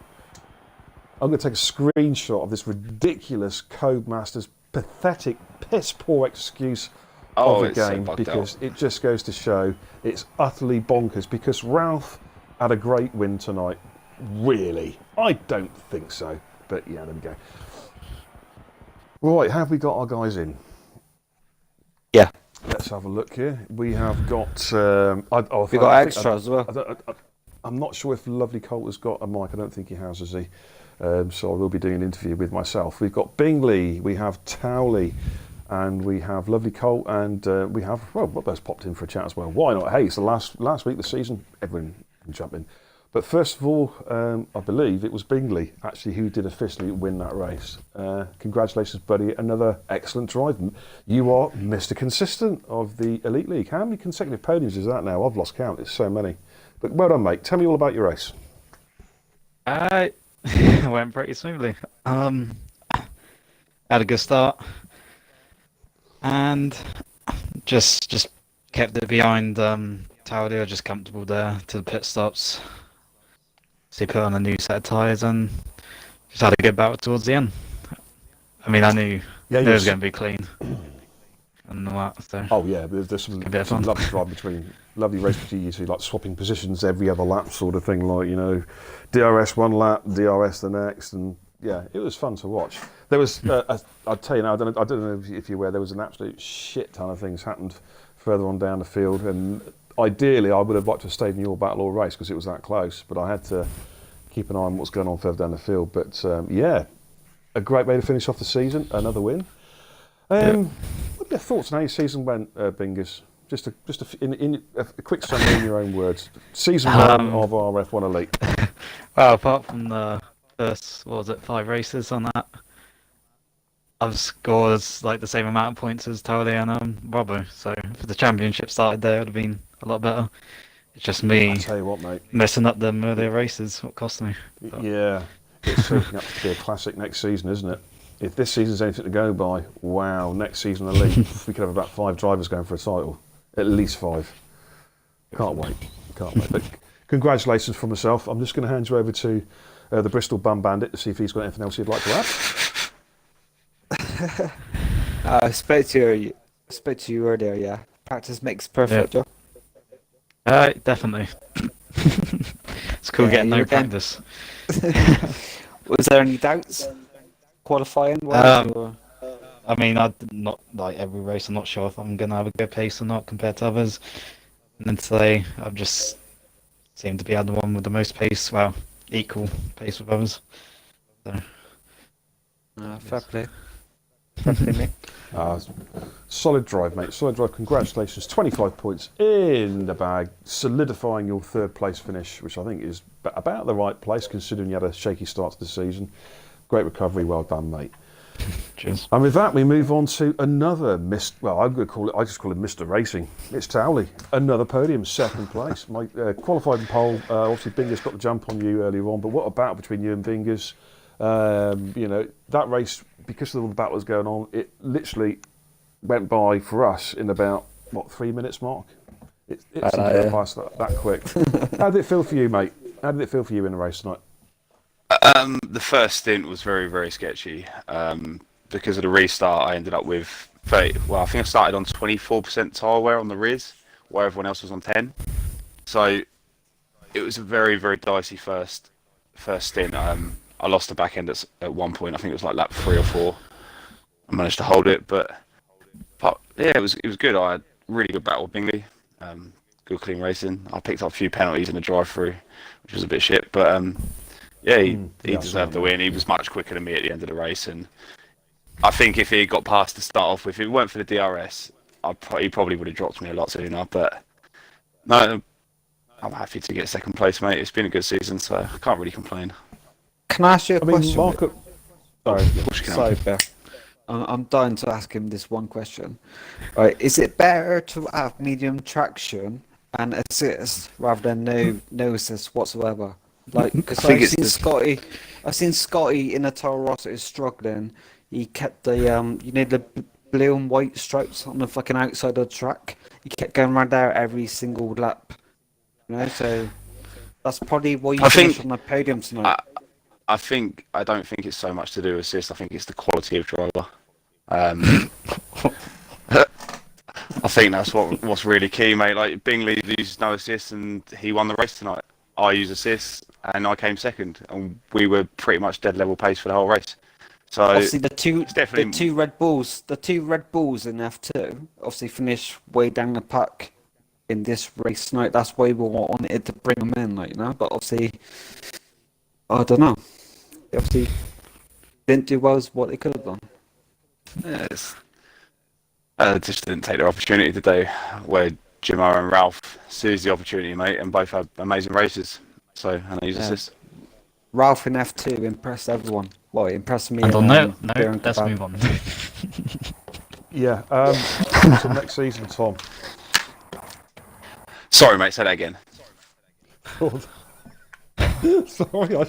I'm going to take a screenshot of this ridiculous Codemasters pathetic, piss poor excuse of the game, because it just goes to show it's utterly bonkers. Because Ralph had a great win tonight. Really? I don't think so. But yeah, there we go. Right, have we got our guys in? Yeah. Let's have a look here. We have got... we got extra as well. I'm not sure if Lovely Colt has got a mic. I don't think he has, has he? So I will be doing an interview with myself. We've got Bingley, we have Towley, and we have Lovely Colt, and we have, well, Robbo's popped in for a chat as well. Why not? Hey, it's the last week of the season. Everyone can jump in. But first of all, I believe it was Bingley, actually, who did officially win that race. Congratulations, buddy. Another excellent drive. You are Mr. Consistent of the Elite League. How many consecutive podiums is that now? I've lost count. It's so many. But well done, mate. Tell me all about your race. It went pretty smoothly. Had a good start. And just kept it behind Towley, just comfortable there to the pit stops. So he put on a new set of tyres and just had a good battle towards the end. I mean, I knew it was going to be clean and all that. So oh yeah, there's some lovely drive between, lovely race between you two, like swapping positions every other lap sort of thing, like, you know, DRS one lap, DRS the next, and yeah, it was fun to watch. There was, I'll tell you now, I don't know if you're aware, there was an absolute shit ton of things happened further on down the field, and ideally I would have liked to have stayed in your battle or race because it was that close, but I had to keep an eye on what's going on further down the field. But yeah, a great way to finish off the season, another win. What are your thoughts on how your season went, Bingers? Just a quick summary in your own words. Season 1 of RRF1 Elite. Well, apart from the first, 5 races on that, I've scored like the same amount of points as Towley and Robbo. So if the championship started there, it would have been a lot better. It's just me I'll tell you what, mate, messing up them earlier races. What cost me? But yeah, it's shaping up to be a classic next season, isn't it? If this season's anything to go by, wow, next season Elite, we could have about 5 drivers going for a title. At least 5. Can't wait. But congratulations from myself. I'm just going to hand you over to the Bristol Bum Bandit to see if he's got anything else he'd like to add. I spoke to you earlier, yeah. Practice makes perfect, Joe. Definitely. It's cool getting no practice. Was there any doubts qualifying? I mean, not like every race. I'm not sure if I'm gonna have a good pace or not compared to others. And then today, I've just seemed to be the one with the most pace. Well, equal pace with others. So. Fair play. Fair play, mate. Solid drive, mate. Solid drive. Congratulations. 25 points in the bag, solidifying your third place finish, which I think is about the right place considering you had a shaky start to the season. Great recovery. Well done, mate. Cheers. And with that, we move on to another I just call it Mr. Racing. It's Towley. Another podium, second place. My qualified in pole. Obviously, Binger's got the jump on you earlier on, but what about between you and Binger's? That race, because of all the battles going on, it literally went by for us in about 3 minutes, Mark. It seemed to go past that quick. How did it feel for you, mate? How did it feel for you in the race tonight? The first stint was very, very sketchy. Because of the restart, I ended up with 30. Well, I think I started on 24% tyre wear on the rears, while everyone else was on 10. So it was a very, very dicey first stint. I lost the back end at one point. I think it was like lap 3 or 4. I managed to hold it, but yeah, it was good. I had really good battle with Bingley. Good clean racing. I picked up a few penalties in the drive-through, which was a bit shit, but yeah, he deserved the win. He was much quicker than me at the end of the race, and I think if he got past to start off with, if it weren't for the DRS, he probably would have dropped me a lot sooner. But no, I'm happy to get second place, mate. It's been a good season, so I can't really complain. Can I ask you a question? Mark, sorry, Bear. I'm dying to ask him this one question. Right, is it better to have medium traction and assist rather than no assist whatsoever? Like, because I've seen Scotty in a Toro Rosso is struggling. He kept the the blue and white stripes on the fucking outside of the track. He kept going around there every single lap. So that's probably why you finished on the podium tonight. I don't think it's so much to do with assist. I think it's the quality of driver. I think that's what's really key, mate. Like Bingley used no assists and he won the race tonight. I used assists and I came second, and we were pretty much dead level pace for the whole race. So obviously the two Red Bulls in F2 obviously finished way down the pack in this race tonight. That's why we wanted to bring them in, but obviously I don't know. They obviously didn't do well as what they could have done. Yes. Just didn't take their opportunity today, where Jimmo and Ralph seized the opportunity, mate, and both had amazing races. So, and they used assists. Ralph in F2 impressed everyone. Well, it impressed me. No, let's move on. Yeah. So next season, Tom. Sorry, mate. Say that again. Sorry,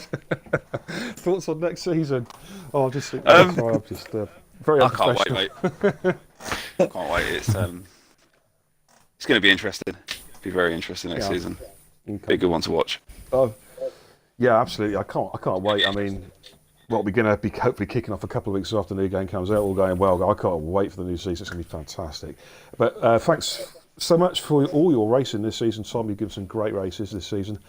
thoughts on next season. Oh, I'm just very I can't wait, mate. I can't wait. It's going to be interesting. Be very interesting next season. Okay. Be a good one to watch. Yeah, absolutely. I can't wait. I mean, we're going to be hopefully kicking off a couple of weeks after the new game comes out, all going well. I can't wait for the new season. It's going to be fantastic. But thanks so much for all your racing this season, Tom. You've given some great races this season.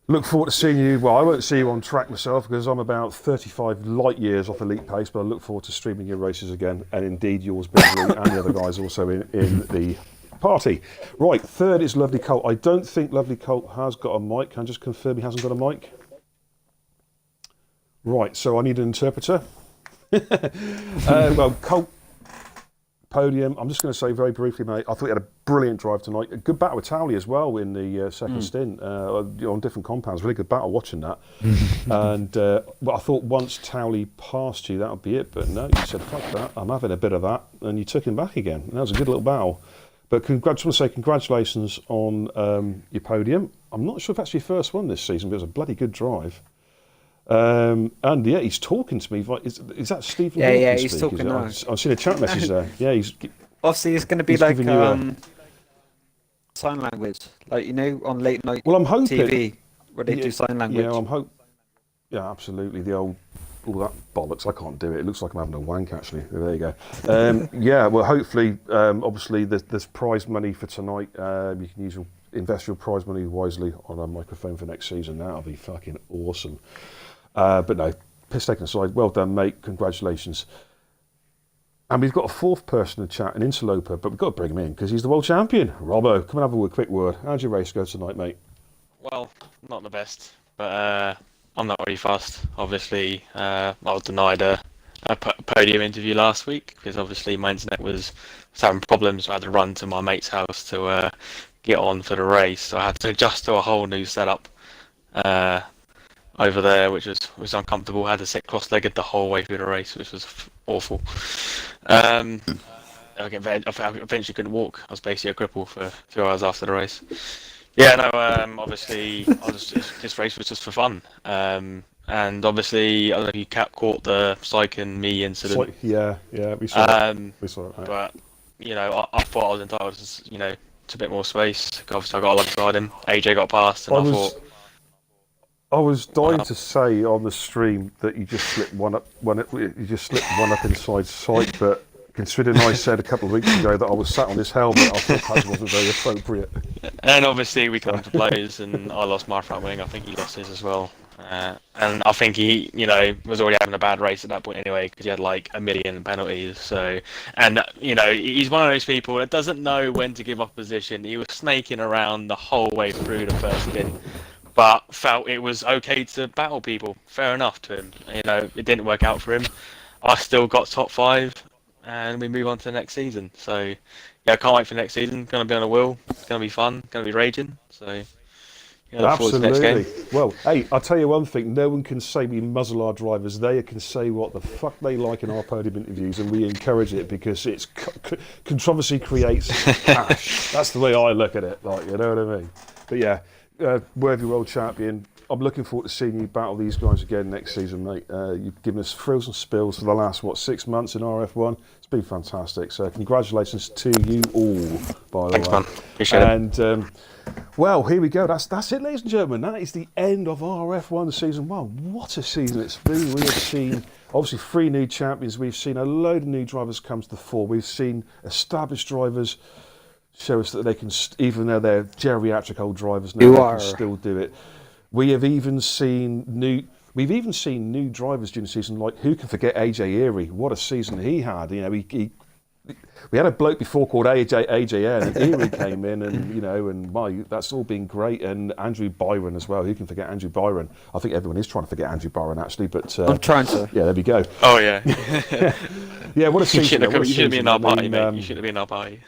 Look forward to seeing you. Well, I won't see you on track myself because I'm about 35 light years off elite pace, but I look forward to streaming your races again, and indeed yours, Billy, and the other guys also in the party. Right, third is Lovely Colt. I don't think Lovely Colt has got a mic. Can I just confirm he hasn't got a mic? Right, so I need an interpreter. Well, Colt podium. I'm just going to say very briefly, mate, I thought you had a brilliant drive tonight. A good battle with Towley as well in the second stint on different compounds. Really good battle watching that. And I thought once Towley passed you, that would be it. But no, you said, fuck that, I'm having a bit of that. And you took him back again. And that was a good little battle. But just want to say congratulations on your podium. I'm not sure if that's your first one this season, but it was a bloody good drive. And yeah, he's talking to me. Is that Stephen? Yeah, he's talking now. I've seen a chat message there. Yeah, he's obviously it's going to be like sign language, like on late night Well, I'm hoping TV where they do sign language. Yeah, absolutely. All that bollocks. I can't do it. It looks like I'm having a wank, actually. There you go. Yeah, well, hopefully, obviously, there's prize money for tonight. You can invest your prize money wisely on a microphone for next season. That'll be fucking awesome. But no, piss taken aside. Well done, mate. Congratulations. And we've got a fourth person in the chat, an interloper, but we've got to bring him in because he's the world champion. Robbo, come and have a quick word. How'd your race go tonight, mate? Well, not the best, but I'm not really fussed. Obviously, I was denied a podium interview last week because obviously my internet was having problems. So I had to run to my mate's house to get on for the race. So I had to adjust to a whole new setup over there, which was uncomfortable. I had to sit cross-legged the whole way through the race, which was awful. I eventually couldn't walk. I was basically a cripple for 2 hours after the race. Yeah, no, obviously, this race was just for fun. And obviously, I don't know if you caught the Psych and me incident. Yeah, we saw that. We saw it. Right. But, I thought I was entitled to, to a bit more space. Obviously, I got alongside him. AJ got past, and I was dying to say on the stream that you just slipped one up inside sight, but considering I said a couple of weeks ago that I was sat on this helmet, I thought that wasn't very appropriate. And obviously we come to blows, and I lost my front wing. I think he lost his as well. And I think he, was already having a bad race at that point anyway, because he had like 1 million penalties. So, and he's one of those people that doesn't know when to give up position. He was snaking around the whole way through the first stint, but felt it was okay to battle people. Fair enough to him. It didn't work out for him. I still got top 5, and we move on to the next season. So, yeah, I can't wait for next season. Going to be on a wheel. It's going to be fun. Going to be raging. So, yeah, look forward to the next game. Well, hey, I'll tell you one thing. No one can say we muzzle our drivers. They can say what the fuck they like in our podium interviews, and we encourage it because it's controversy creates ash. That's the way I look at it. Like, you know what I mean? But yeah. Worthy world champion. I'm looking forward to seeing you battle these guys again next season, mate. You've given us thrills and spills for the last 6 months in RF1. It's been fantastic. So congratulations to you all, by the way. Thanks, man. Appreciate it. And well, here we go. That's it, ladies and gentlemen. That is the end of RF1 season 1. What a season it's been. We have seen obviously 3 new champions. We've seen a load of new drivers come to the fore. We've seen established drivers show us that they can, even though they're geriatric old drivers now, they can still do it. We've even seen new drivers during the season, like who can forget AJ Erie? What a season he had. We had a bloke before called AJN, and Erie came in, and that's all been great. And Andrew Byron as well. Who can forget Andrew Byron? I think everyone is trying to forget Andrew Byron actually, but I'm trying to. Yeah, there we go. Oh yeah. Yeah, what a season! You shouldn't have been in our party, mate. You shouldn't have been in our party.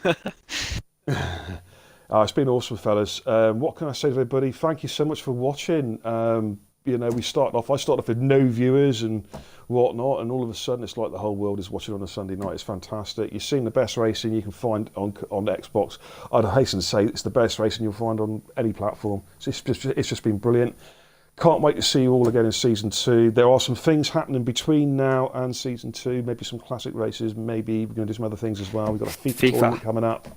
It's been awesome, fellas. What can I say to everybody? Thank you so much for watching. I started off with no viewers and whatnot, and all of a sudden it's like the whole world is watching on a Sunday night. It's fantastic. You're seeing the best racing you can find on Xbox. I'd hasten to say it's the best racing you'll find on any platform. So it's just been brilliant. Can't wait to see you all again in season 2. There are some things happening between now and season 2. Maybe some classic races. Maybe we're going to do some other things as well. We've got a FIFA tournament coming up.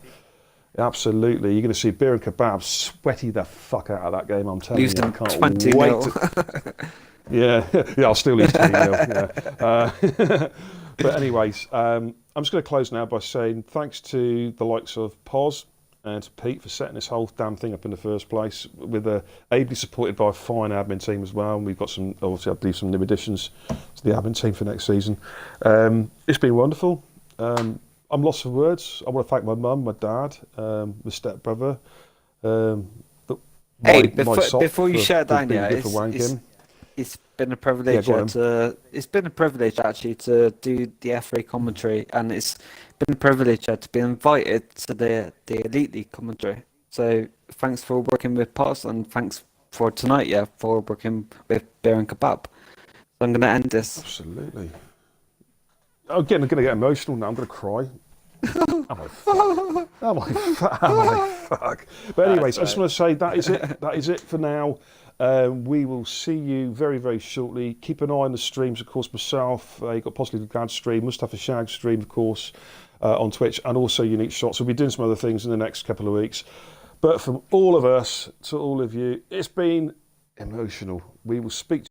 Absolutely. You're going to see Beer and Kebab sweaty the fuck out of that game, I'm telling you. I can't wait. Yeah, I'll still lose 2-0. Yeah. But anyways, I'm just going to close now by saying thanks to the likes of Poz and to Pete for setting this whole damn thing up in the first place, with ably supported by a fine admin team as well. And we've got some, obviously, I believe, some new additions to the admin team for next season. It's been wonderful. I'm lost for words. I want to thank my mum, my dad, my stepbrother. Before you shut down, it's been a privilege. It's been a privilege actually to do the FA commentary, and it's been a privilege to be invited to the Elite League commentary. So thanks for working with Poz, and thanks for tonight, for working with Beer and Kebab. So I'm going to end this. Absolutely. I'm going to get emotional now. I'm going to cry. Oh my fuck. But anyways, I just want to say that is it. That is it for now. We will see you very, very shortly. Keep an eye on the streams, of course, myself. You've got Possibly the Glad stream, Mustafa Shag stream, of course, on Twitch, and also Unique Shots. We'll be doing some other things in the next couple of weeks. But from all of us to all of you, it's been emotional. We will speak